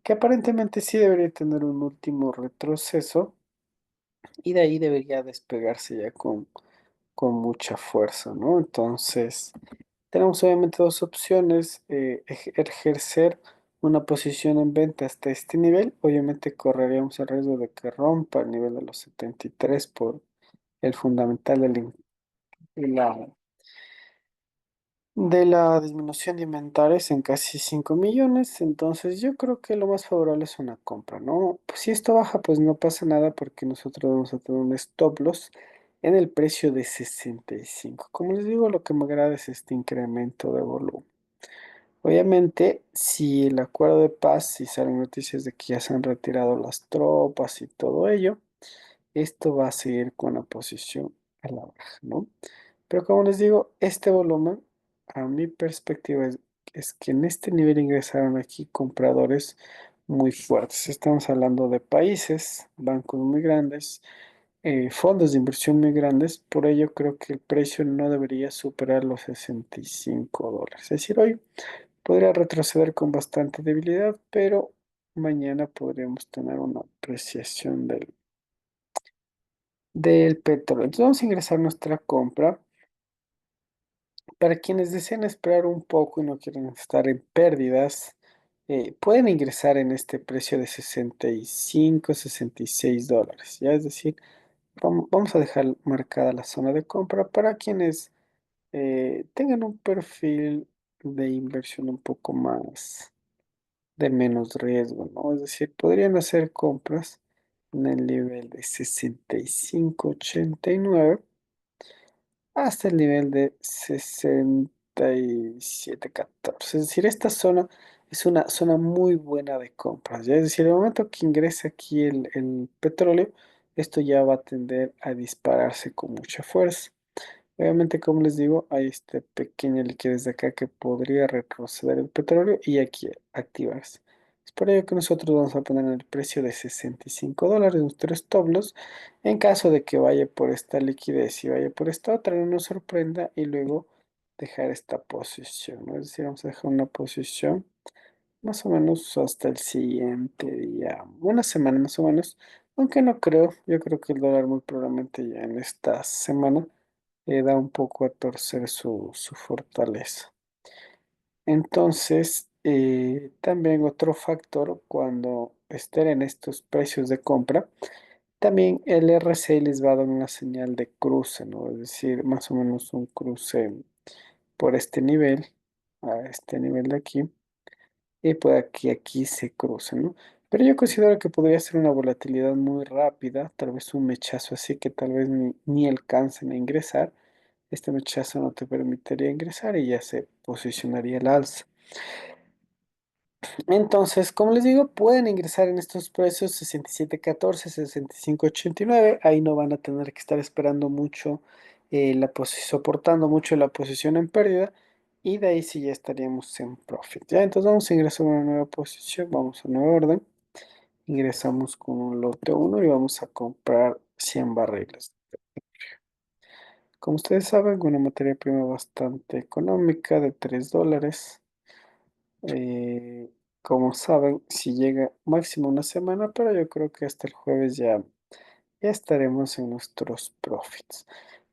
que aparentemente sí debería tener un último retroceso y de ahí debería despegarse ya con mucha fuerza, ¿no? Entonces, tenemos obviamente dos opciones, ejercer una posición en venta hasta este nivel, obviamente correríamos el riesgo de que rompa el nivel de los 73 por el fundamental de la disminución de inventarios en casi 5 millones, entonces yo creo que lo más favorable es una compra, ¿no? Pues si esto baja, pues no pasa nada porque nosotros vamos a tener un stop loss en el precio de 65. Como les digo, lo que me agrada es este incremento de volumen. Obviamente, si el acuerdo de paz, si salen noticias de que ya se han retirado las tropas y todo ello, esto va a seguir con la posición a la baja, ¿no? Pero como les digo, este volumen, a mi perspectiva, es que en este nivel ingresaron aquí compradores muy fuertes. Estamos hablando de países, bancos muy grandes, fondos de inversión muy grandes. Por ello, creo que el precio no debería superar los $65. Es decir, hoy podría retroceder con bastante debilidad, pero mañana podríamos tener una apreciación del petróleo. Entonces vamos a ingresar nuestra compra. Para quienes deseen esperar un poco y no quieren estar en pérdidas, pueden ingresar en este precio de 65, $66. Ya es decir, vamos a dejar marcada la zona de compra para quienes tengan un perfil de inversión un poco más de menos riesgo, ¿no? Es decir, podrían hacer compras en el nivel de 65,89 hasta el nivel de 67,14. Es decir, esta zona es una zona muy buena de compras, ¿ya? Es decir, el momento que ingrese aquí el petróleo, esto ya va a tender a dispararse con mucha fuerza. Obviamente, como les digo, hay esta pequeña liquidez de acá que podría retroceder el petróleo y aquí activarse. Es por ello que nosotros vamos a poner el precio de $65 nuestro stop loss en caso de que vaya por esta liquidez y vaya por esta otra, no nos sorprenda y luego dejar esta posición, ¿no? Es decir, vamos a dejar una posición más o menos hasta el siguiente día, una semana más o menos, aunque no creo, yo creo que el dólar muy probablemente ya en esta semana da un poco a torcer su fortaleza. Entonces, también otro factor cuando estén en estos precios de compra, también el RSI les va a dar una señal de cruce, ¿no? Es decir, más o menos un cruce por este nivel, a este nivel de aquí, y puede que aquí se crucen, ¿no? Pero yo considero que podría ser una volatilidad muy rápida, tal vez un mechazo así que tal vez ni alcancen a ingresar. Este mechazo no te permitiría ingresar y ya se posicionaría el alza. Entonces, como les digo, pueden ingresar en estos precios 67,14, 65,89. Ahí no van a tener que estar esperando mucho, soportando mucho la posición en pérdida. Y de ahí sí ya estaríamos en profit. Ya, entonces vamos a ingresar a una nueva posición, vamos a nueva orden. Ingresamos con un lote uno y vamos a comprar 100 barriles. Como ustedes saben, una materia prima bastante económica de $3. Eh, como saben, si llega máximo una semana, pero yo creo que hasta el jueves ya estaremos en nuestros profits.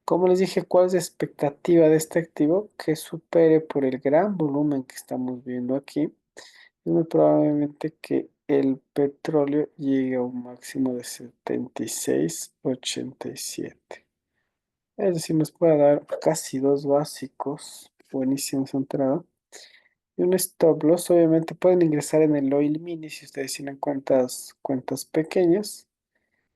Como les dije, ¿cuál es la expectativa de este activo? Que supere por el gran volumen que estamos viendo aquí. Es muy probablemente que el petróleo llegue a un máximo de 76,87. Es decir, nos puede dar casi dos básicos. Buenísimos entrada. Y un stop loss, obviamente pueden ingresar en el oil mini si ustedes tienen cuentas pequeñas.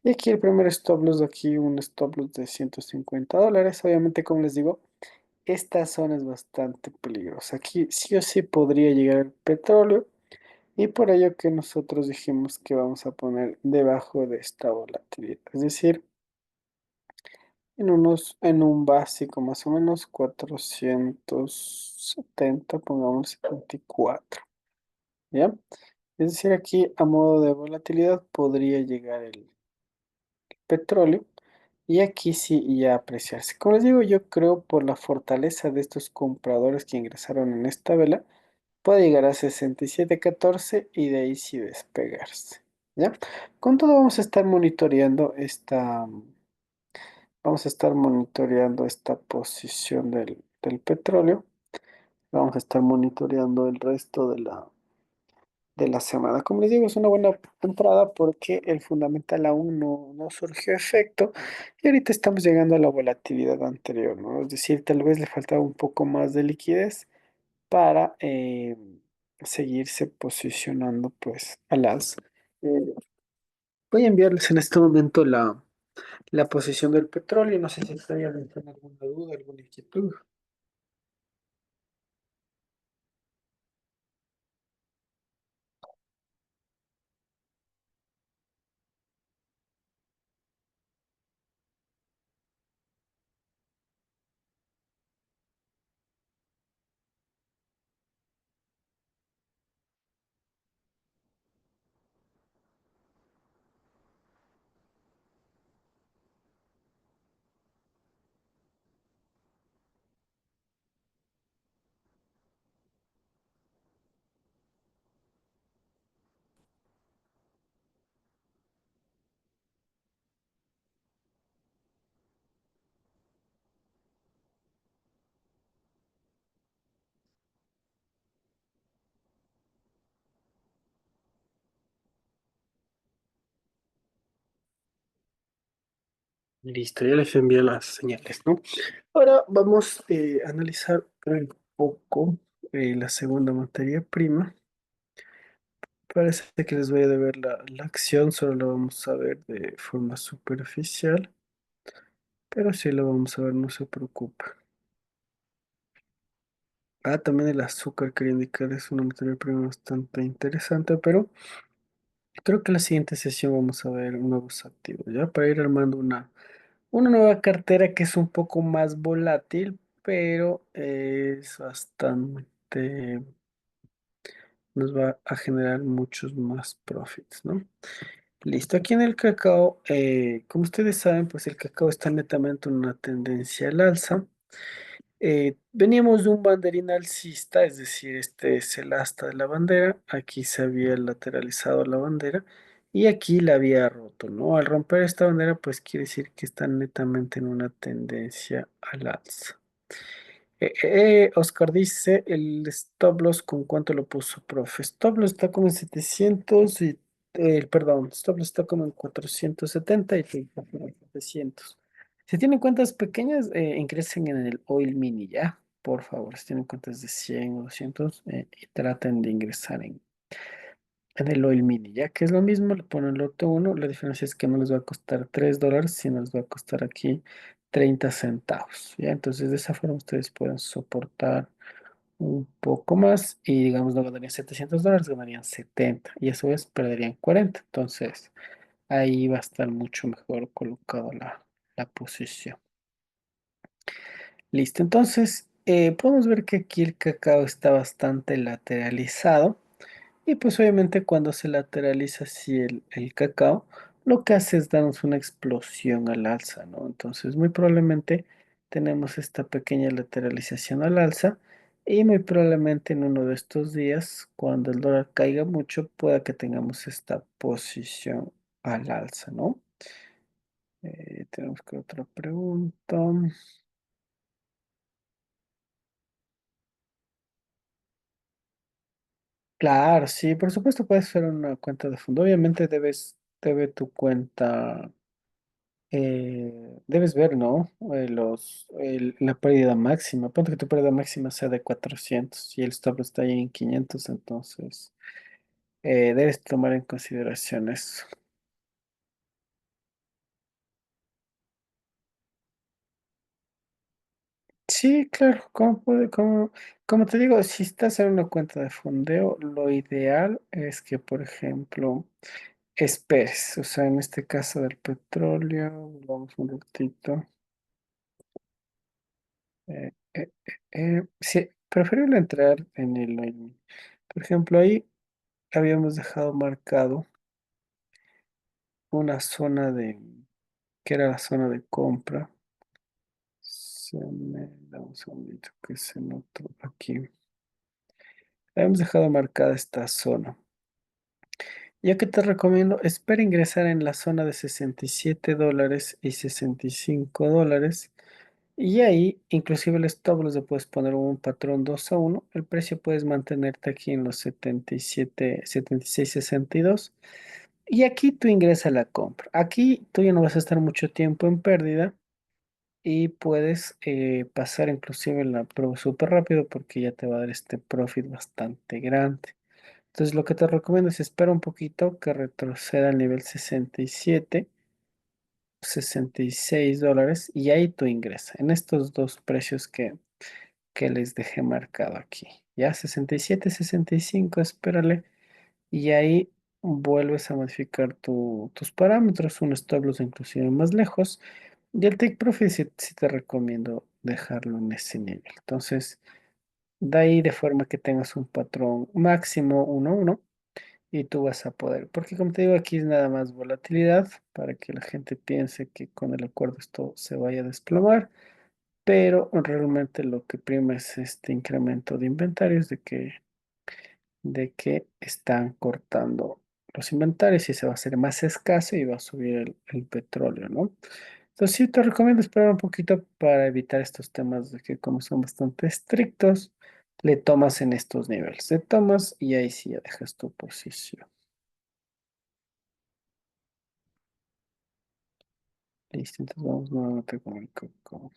Y aquí el primer stop loss de aquí, un stop loss de $150. Obviamente, como les digo, esta zona es bastante peligrosa. Aquí sí o sí podría llegar el petróleo. Y por ello que nosotros dijimos que vamos a poner debajo de esta volatilidad. Es decir, en un básico más o menos 470, pongamos 74. ¿Ya? Es decir, aquí a modo de volatilidad podría llegar el petróleo y aquí sí ya apreciarse. Como les digo, yo creo por la fortaleza de estos compradores que ingresaron en esta vela, puede llegar a 67,14 y de ahí sí despegarse. ¿Ya? Con todo vamos a estar monitoreando esta posición del petróleo. Vamos a estar monitoreando el resto de la semana. Como les digo, es una buena entrada porque el fundamental aún no surgió efecto y ahorita estamos llegando a la volatilidad anterior, ¿no? Es decir, tal vez le faltaba un poco más de liquidez para seguirse posicionando pues al alza. Eh, Voy a enviarles en este momento la posición del petróleo. No sé si todavía tienen alguna duda, alguna inquietud. Listo, ya les envié las señales, ¿no? Ahora vamos a analizar un poco la segunda materia prima. Parece que les voy a deber la acción, solo lo vamos a ver de forma superficial, pero sí lo vamos a ver, no se preocupe. Ah, también el azúcar, quería indicar, es una materia prima bastante interesante, pero creo que en la siguiente sesión vamos a ver nuevos activos, ¿ya? Para ir armando una nueva cartera que es un poco más volátil, pero es bastante, nos va a generar muchos más profits, ¿no? Listo, aquí en el cacao, como ustedes saben, pues el cacao está netamente en una tendencia al alza. Veníamos de un banderín alcista, es decir, este es el asta de la bandera. Aquí se había lateralizado la bandera y aquí la había roto, ¿no? Al romper esta bandera, pues quiere decir que está netamente en una tendencia al alza. Oscar dice, el stop loss, ¿con cuánto lo puso, profe? Stop loss está como en 700 y, perdón, stop loss está como en 470 y take profit en 700. Si tienen cuentas pequeñas, ingresen en el Oil Mini, ¿ya? Por favor, si tienen cuentas de 100 o 200, y traten de ingresar en el Oil Mini, ya que es lo mismo, le ponen lote uno, la diferencia es que no les va a costar $3, sino les va a costar aquí 30 centavos, ¿ya? Entonces de esa forma ustedes pueden soportar un poco más y digamos no ganarían $700, ganarían 70 y eso es, perderían 40, entonces ahí va a estar mucho mejor colocada la posición. Listo, entonces podemos ver que aquí el cacao está bastante lateralizado. Y pues obviamente cuando se lateraliza así el cacao, lo que hace es darnos una explosión al alza, ¿no? Entonces muy probablemente tenemos esta pequeña lateralización al alza y muy probablemente en uno de estos días, cuando el dólar caiga mucho, pueda que tengamos esta posición al alza, ¿no? Tenemos que otra pregunta. Claro, sí, por supuesto puedes hacer una cuenta de fondo. Obviamente debe tu cuenta. Debes ver, ¿no? La pérdida máxima. Ponte que tu pérdida máxima sea de 400 y el stop está ahí en 500, entonces debes tomar en consideración eso. Sí, claro, como te digo, si estás en una cuenta de fondeo, lo ideal es que, por ejemplo, esperes. O sea, en este caso del petróleo, vamos un ratito. Sí, preferible entrar en el oil. Por ejemplo, ahí habíamos dejado marcado una zona que era la zona de compra. Se me da un segundito que se notó aquí. Habíamos dejado marcada esta zona. Ya que te recomiendo, espera ingresar en la zona de $67 y $65. Y ahí, inclusive el stop loss le puedes poner un patrón 2 a 1. El precio puedes mantenerte aquí en los 77, 76, 62. Y aquí tú ingresas la compra. Aquí tú ya no vas a estar mucho tiempo en pérdida y puedes pasar inclusive pero súper rápido porque ya te va a dar este profit bastante grande. Entonces lo que te recomiendo es esperar un poquito que retroceda al nivel 67, $66 y ahí tú ingresas en estos dos precios que les dejé marcado aquí. Ya 67, 65, espérale. Y ahí vuelves a modificar tus parámetros, un stop loss inclusive más lejos. Y el take profit sí te recomiendo dejarlo en ese nivel. Entonces, de ahí de forma que tengas un patrón máximo 1 a 1 y tú vas a poder. Porque como te digo, aquí es nada más volatilidad para que la gente piense que con el acuerdo esto se vaya a desplomar. Pero realmente lo que prima es este incremento de inventarios de que están cortando los inventarios y se va a hacer más escaso y va a subir el petróleo, ¿no? Entonces sí te recomiendo esperar un poquito para evitar estos temas de que como son bastante estrictos, le tomas en estos niveles, le tomas y ahí sí ya dejas tu posición. Listo, entonces vamos nuevamente con el cacao.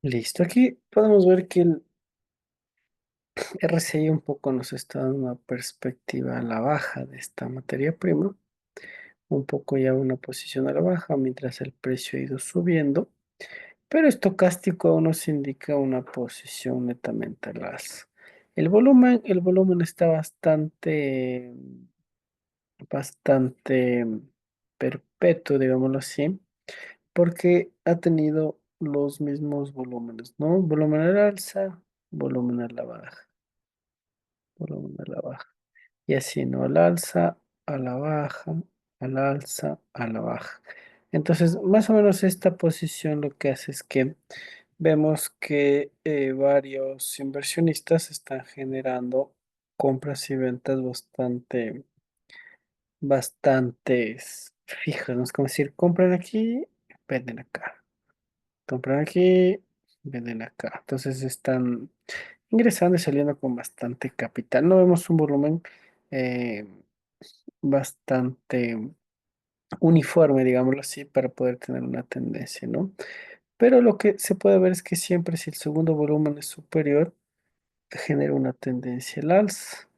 Listo, aquí podemos ver que el RSI un poco nos está dando una perspectiva a la baja de esta materia prima, un poco ya una posición a la baja mientras el precio ha ido subiendo, pero estocástico aún nos indica una posición netamente al alza. El volumen está bastante perpetuo, digámoslo así, porque ha tenido los mismos volúmenes, ¿no? Volumen al alza, volumen a la baja, volumen a la baja. Y así, ¿no? Al alza, a la baja, al alza, a la baja. Entonces, más o menos esta posición lo que hace es que vemos que varios inversionistas están generando compras y ventas bastantes fijas, ¿no? Es como decir, compran aquí, venden acá. Compran aquí, venden acá. Entonces están ingresando y saliendo con bastante capital. No vemos un volumen eh, bastante uniforme, digámoslo así, para poder tener una tendencia, ¿no? Pero lo que se puede ver es que siempre si el segundo volumen es superior, genera una tendencia al alza.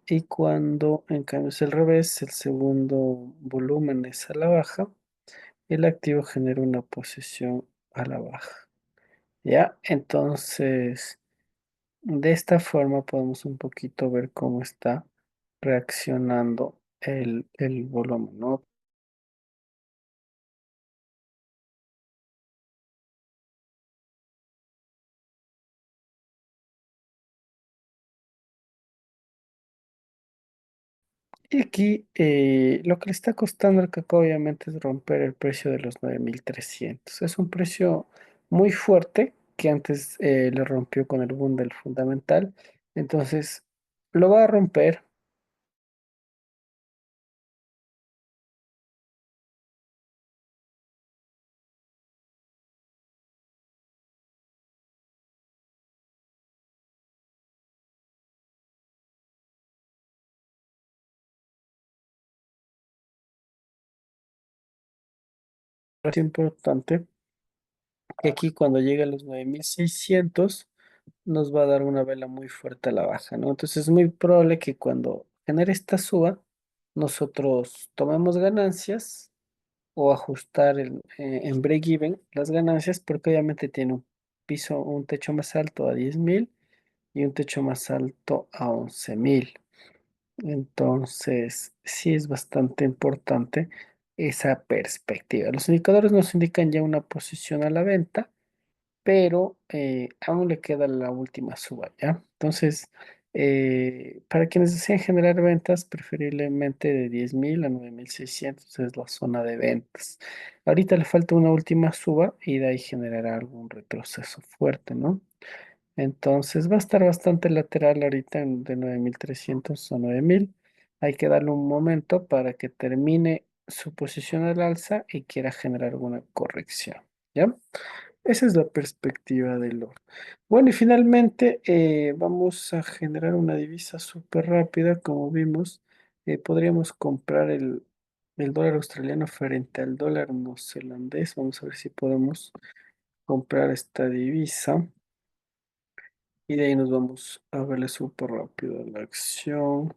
Y cuando en cambio es al revés, el segundo volumen es a la baja, el activo genera una posición a la baja. ¿Ya? Entonces, de esta forma podemos un poquito ver cómo está reaccionando el volumen, ¿no? Y aquí lo que le está costando al cacao obviamente es romper el precio de los 9.300. Es un precio muy fuerte que antes le rompió con el boom del fundamental. Entonces, lo va a romper. Es importante que aquí cuando llegue a los 9.600 nos va a dar una vela muy fuerte a la baja, ¿no? Entonces es muy probable que cuando genere esta suba, nosotros tomemos ganancias o ajustar en break-even las ganancias, porque obviamente tiene un piso, un techo más alto a 10.000 y un techo más alto a 11.000. Entonces, sí es bastante importante esa perspectiva. Los indicadores nos indican ya una posición a la venta, pero aún le queda la última suba, ¿ya? Entonces, para quienes desean generar ventas, preferiblemente de 10.000 a 9.600 es la zona de ventas. Ahorita le falta una última suba y de ahí generará algún retroceso fuerte, ¿no? Entonces va a estar bastante lateral ahorita de 9.300 a 9.000. Hay que darle un momento para que termine su posición al alza y quiera generar alguna corrección, ¿ya? Esa es la perspectiva del oro. Bueno, y finalmente vamos a generar una divisa súper rápida, como vimos. Podríamos comprar el dólar australiano frente al dólar neozelandés. Vamos a ver si podemos comprar esta divisa. Y de ahí nos vamos a verle súper rápido la acción.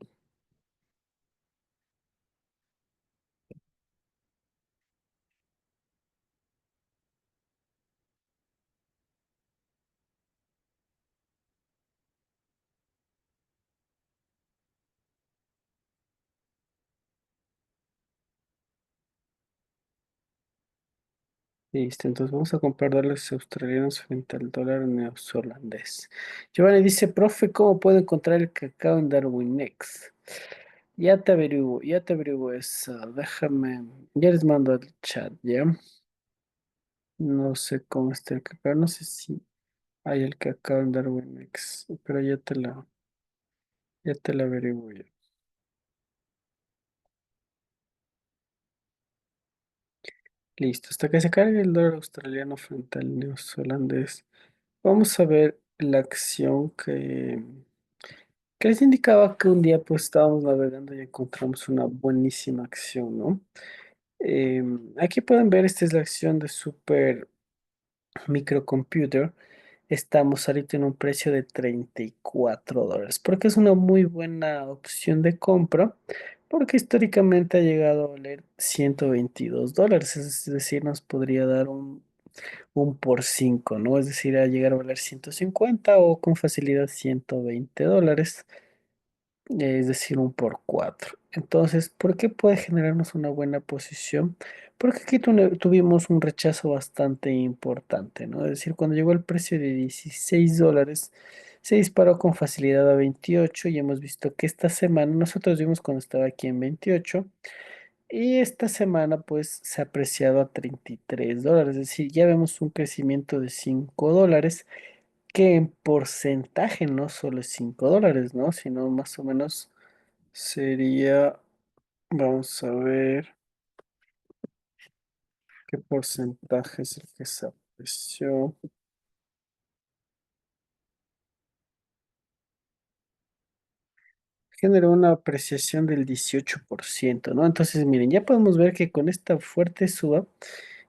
Listo, entonces vamos a comprar dólares australianos frente al dólar neozelandés. Giovanni dice, profe, ¿cómo puedo encontrar el cacao en Darwin Next? Ya te averiguo eso. Déjame, ya les mando al chat, ¿ya? No sé cómo está el cacao, no sé si hay el cacao en Darwin Next, pero ya te la averiguo ya. Listo, hasta que se cargue el dólar australiano frente al neozelandés. Vamos a ver la acción que les indicaba que un día pues estábamos navegando y encontramos una buenísima acción, ¿no? Aquí pueden ver, esta es la acción de Super Microcomputer. Estamos ahorita en un precio de $34, porque es una muy buena opción de compra, porque históricamente ha llegado a valer $122, es decir, nos podría dar un por 5, ¿no? Es decir, a llegar a valer 150 o con facilidad $120, es decir, un por 4. Entonces, ¿por qué puede generarnos una buena posición? Porque aquí tuvimos un rechazo bastante importante, ¿no? Es decir, cuando llegó el precio de $16, se disparó con facilidad a 28 y hemos visto que esta semana, nosotros vimos cuando estaba aquí en 28 y esta semana pues se ha apreciado a $33, es decir, ya vemos un crecimiento de $5 que en porcentaje no solo es $5, ¿no? Sino más o menos sería, vamos a ver qué porcentaje es el que se apreció. Generó una apreciación del 18%, ¿no? Entonces, miren, ya podemos ver que con esta fuerte suba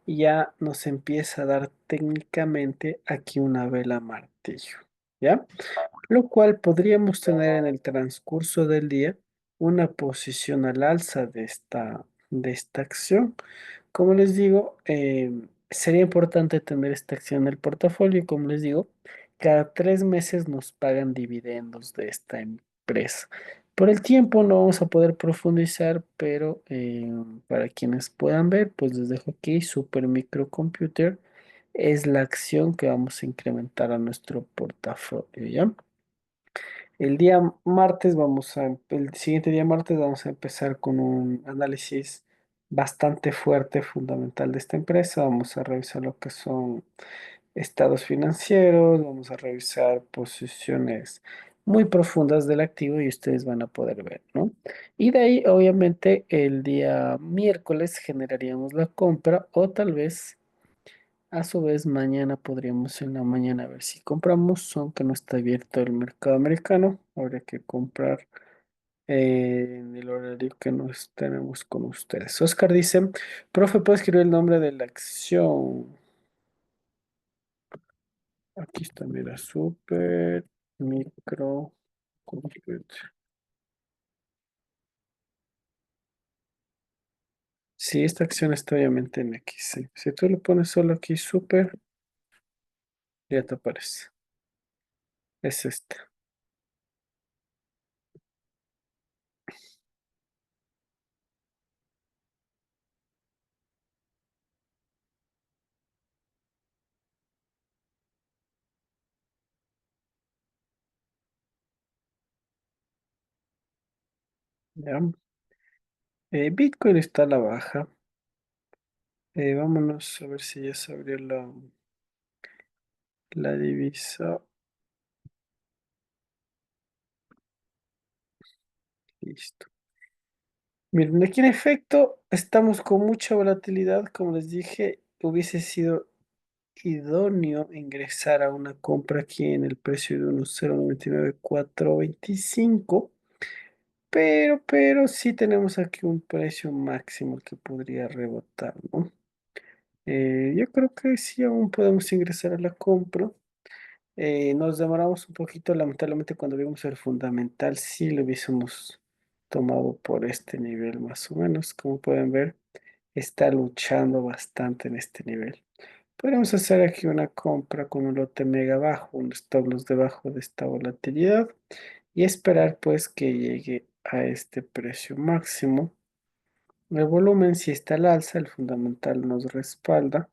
ya nos empieza a dar técnicamente aquí una vela martillo, ¿ya? Lo cual podríamos tener en el transcurso del día una posición al alza de esta acción. Como les digo, sería importante tener esta acción en el portafolio. Como les digo, cada 3 meses nos pagan dividendos de esta empresa. Por el tiempo no vamos a poder profundizar, pero para quienes puedan ver, pues les dejo aquí Super Microcomputer. Es la acción que vamos a incrementar a nuestro portafolio, ¿ya? El siguiente día martes vamos a empezar con un análisis bastante fuerte, fundamental de esta empresa. Vamos a revisar lo que son estados financieros, vamos a revisar posiciones muy profundas del activo y ustedes van a poder ver, ¿no? Y de ahí, obviamente, el día miércoles generaríamos la compra o tal vez a su vez, mañana podríamos en la mañana ver si compramos, aunque no está abierto el mercado americano. Habría que comprar en el horario que nos tenemos con ustedes. Oscar dice, profe, ¿puedo escribir el nombre de la acción? Aquí está, mira, super micro computer. Sí, esta acción está obviamente en X. Sí. Si tú le pones solo aquí super, ya te aparece. Es esta. ¿Ya? Bitcoin está a la baja. Vámonos a ver si ya se abrió la divisa. Listo. Miren, aquí en efecto estamos con mucha volatilidad. Como les dije, hubiese sido idóneo ingresar a una compra aquí en el precio de unos 0,99425. Pero sí tenemos aquí un precio máximo que podría rebotar, ¿no? Yo creo que sí aún podemos ingresar a la compra. Nos demoramos un poquito, lamentablemente, cuando vimos el fundamental, sí lo hubiésemos tomado por este nivel más o menos. Como pueden ver, está luchando bastante en este nivel. Podríamos hacer aquí una compra con un lote mega bajo, un stop loss debajo de esta volatilidad y esperar pues que llegue a este precio máximo. El volumen si está al alza, el fundamental nos respalda.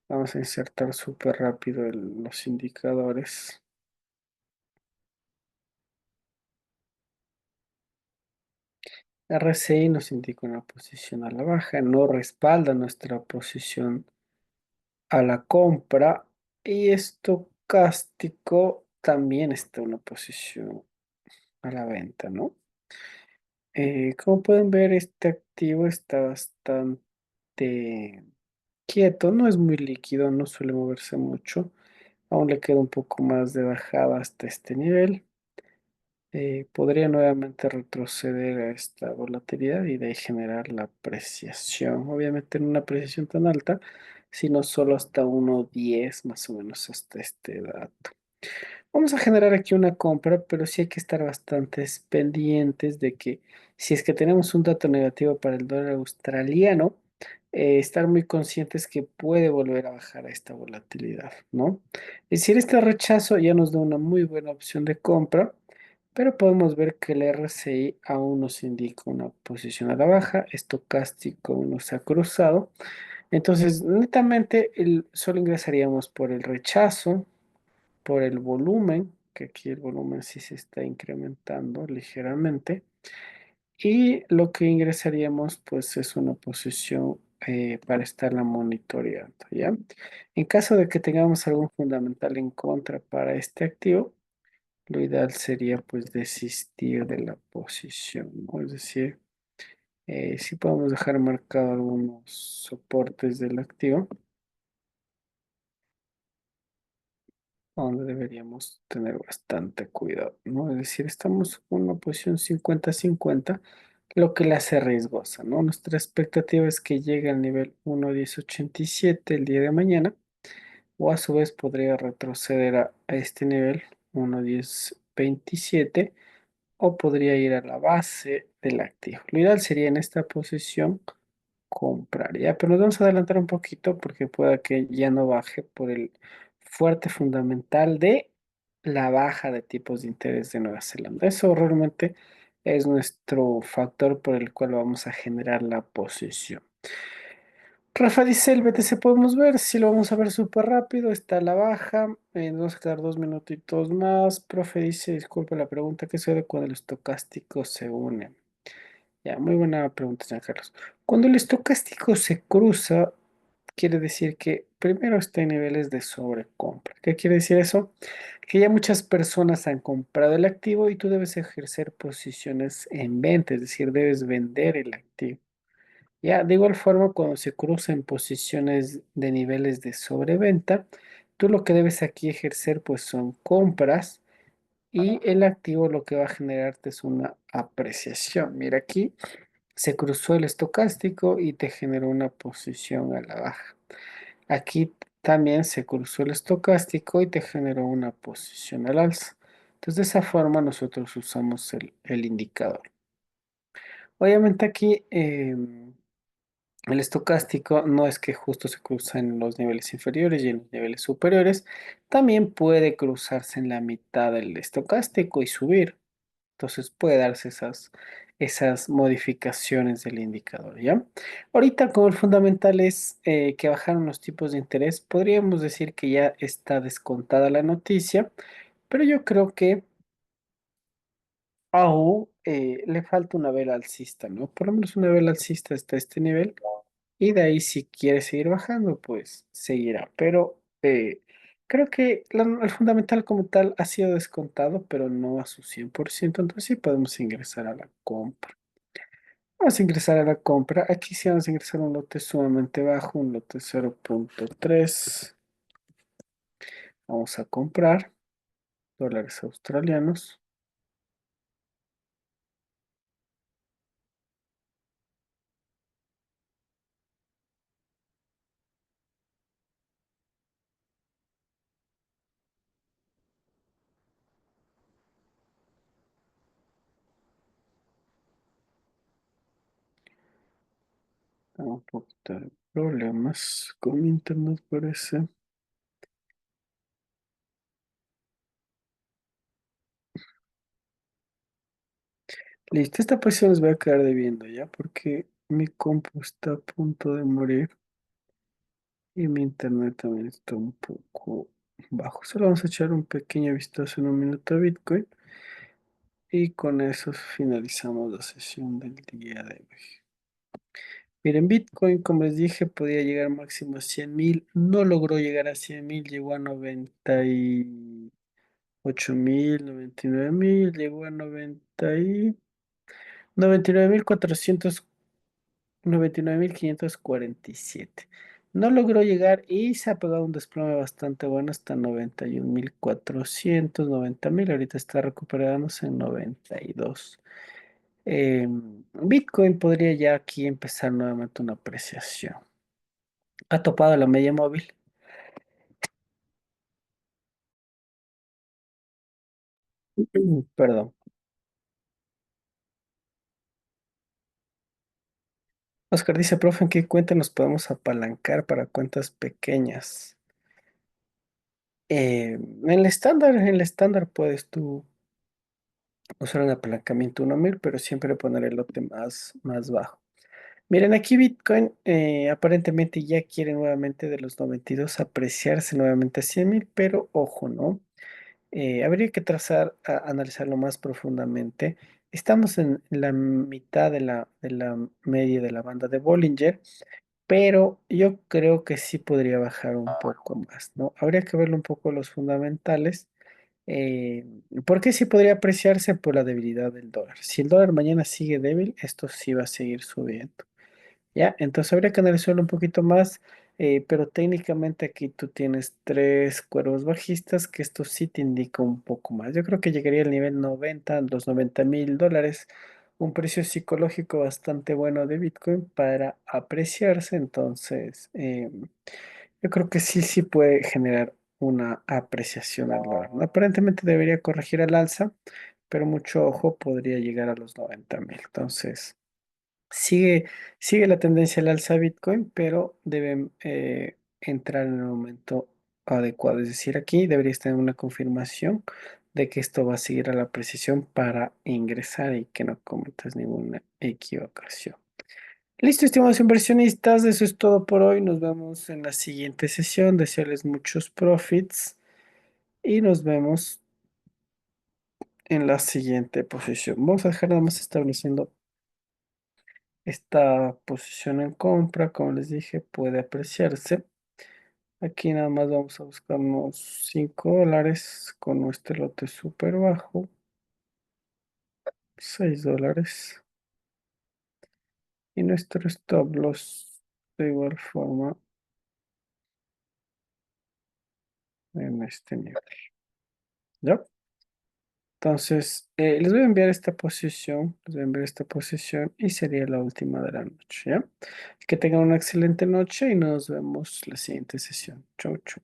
Vamos a insertar súper rápido los indicadores. RSI nos indica una posición a la baja, no respalda nuestra posición a la compra y estocástico también está una posición a la venta, ¿no? Como pueden ver, este activo está bastante quieto, no es muy líquido, no suele moverse mucho. Aún le queda un poco más de bajada hasta este nivel. Podría nuevamente retroceder a esta volatilidad y de ahí generar la apreciación. Obviamente no una apreciación tan alta, sino solo hasta 1.10 más o menos hasta este dato. Vamos a generar aquí una compra, pero sí hay que estar bastante pendientes de que si es que tenemos un dato negativo para el dólar australiano, estar muy conscientes que puede volver a bajar a esta volatilidad, ¿no? Es decir, este rechazo ya nos da una muy buena opción de compra, pero podemos ver que el RSI aún nos indica una posición a la baja, estocástico aún nos ha cruzado. Entonces, netamente, solo ingresaríamos por el rechazo, por el volumen, que aquí el volumen sí se está incrementando ligeramente, y lo que ingresaríamos pues es una posición para estarla monitoreando, ¿ya? En caso de que tengamos algún fundamental en contra para este activo, lo ideal sería pues desistir de la posición, ¿no? Es decir, sí podemos dejar marcado algunos soportes del activo, donde deberíamos tener bastante cuidado, ¿no? Es decir, estamos con una posición 50-50, lo que la hace riesgosa, ¿no? Nuestra expectativa es que llegue al nivel 1.1087 el día de mañana, o a su vez podría retroceder a este nivel 1.1027, o podría ir a la base del activo. Lo ideal sería en esta posición comprar, ¿ya? Pero nos vamos a adelantar un poquito porque pueda que ya no baje por el fuerte fundamental de la baja de tipos de interés de Nueva Zelanda. Eso realmente es nuestro factor por el cual vamos a generar la posición. Rafa dice, el BTC podemos ver, si lo vamos a ver súper rápido, está a la baja, nos vamos a quedar 2 minutitos más. Profe dice, disculpe la pregunta, ¿qué sucede cuando el estocástico se une? Ya, muy buena pregunta, Jean Carlos. Cuando el estocástico se cruza, quiere decir que primero está en niveles de sobrecompra. ¿Qué quiere decir eso? Que ya muchas personas han comprado el activo y tú debes ejercer posiciones en venta, es decir, debes vender el activo. Ya, de igual forma, cuando se cruzan posiciones de niveles de sobreventa, tú lo que debes aquí ejercer pues son compras y el activo lo que va a generarte es una apreciación. Mira aquí. Se cruzó el estocástico y te generó una posición a la baja. Aquí también se cruzó el estocástico y te generó una posición al alza. Entonces, de esa forma nosotros usamos el indicador. Obviamente aquí el estocástico no es que justo se cruza en los niveles inferiores y en los niveles superiores, también puede cruzarse en la mitad del estocástico y subir. Entonces puede darse esas modificaciones del indicador, ¿ya? Ahorita, como el fundamental es que bajaron los tipos de interés, podríamos decir que ya está descontada la noticia, pero yo creo que aún le falta una vela alcista, ¿no? Por lo menos una vela alcista hasta este nivel, y de ahí si quiere seguir bajando, pues seguirá. Pero creo que el fundamental como tal ha sido descontado, pero no a su 100%. Entonces sí podemos ingresar a la compra. Vamos a ingresar a la compra. Aquí sí vamos a ingresar a un lote sumamente bajo, un lote 0.3. Vamos a comprar dólares australianos. Un poquito de problemas con mi internet parece. Listo, esta posición les voy a quedar debiendo ya porque mi compu está a punto de morir y mi internet también está un poco bajo. Solo vamos a echar un pequeño vistazo en un minuto a Bitcoin y con eso finalizamos la sesión del día de hoy. Miren, Bitcoin, como les dije, podía llegar máximo a 100.000, no logró llegar a 100.000, llegó a 98.000, 99.000, llegó a 99.400, 99.547. No logró llegar y se ha pegado un desplome bastante bueno hasta 91.490.000. Ahorita está recuperándose en 92. Bitcoin podría ya aquí empezar nuevamente una apreciación. Ha topado la media móvil. Perdón. Oscar dice, profe, ¿en qué cuenta nos podemos apalancar para cuentas pequeñas? En el estándar puedes tú usar un apalancamiento 1000, pero siempre poner el lote más bajo. Miren, aquí Bitcoin aparentemente ya quiere nuevamente de los 92 apreciarse nuevamente a 100.000, pero ojo, ¿no? Habría que analizarlo más profundamente. Estamos en la mitad de la media de la banda de Bollinger, pero yo creo que sí podría bajar un poco más, ¿no? Habría que verlo un poco los fundamentales. Eh, ¿Por qué sí podría apreciarse? Por la debilidad del dólar. Si el dólar mañana sigue débil, esto sí va a seguir subiendo. ¿Ya? Entonces habría que analizarlo un poquito más, pero técnicamente aquí tú tienes tres cuervos bajistas que esto sí te indica un poco más. Yo creo que llegaría al nivel 90, los $90.000, un precio psicológico bastante bueno de Bitcoin para apreciarse. Entonces, yo creo que sí puede generar una apreciación al dólar, ¿no? Aparentemente debería corregir al alza, pero mucho ojo, podría llegar a los 90.000. Entonces... Sigue, sigue la tendencia al alza Bitcoin, pero deben entrar en el momento adecuado. Es decir, aquí debería estar una confirmación de que esto va a seguir a la precisión para ingresar y que no cometas ninguna equivocación. Listo, estimados inversionistas, eso es todo por hoy. Nos vemos en la siguiente sesión. Desearles muchos profits y nos vemos en la siguiente posición. Vamos a dejar nada más estableciendo esta posición en compra, como les dije, puede apreciarse. Aquí nada más vamos a buscar unos $5 con nuestro lote súper bajo, $6. Y nuestro stop loss de igual forma en este nivel. ¿Ya? Entonces, les voy a enviar esta posición y sería la última de la noche, ¿ya? Que tengan una excelente noche y nos vemos la siguiente sesión. Chau, chau.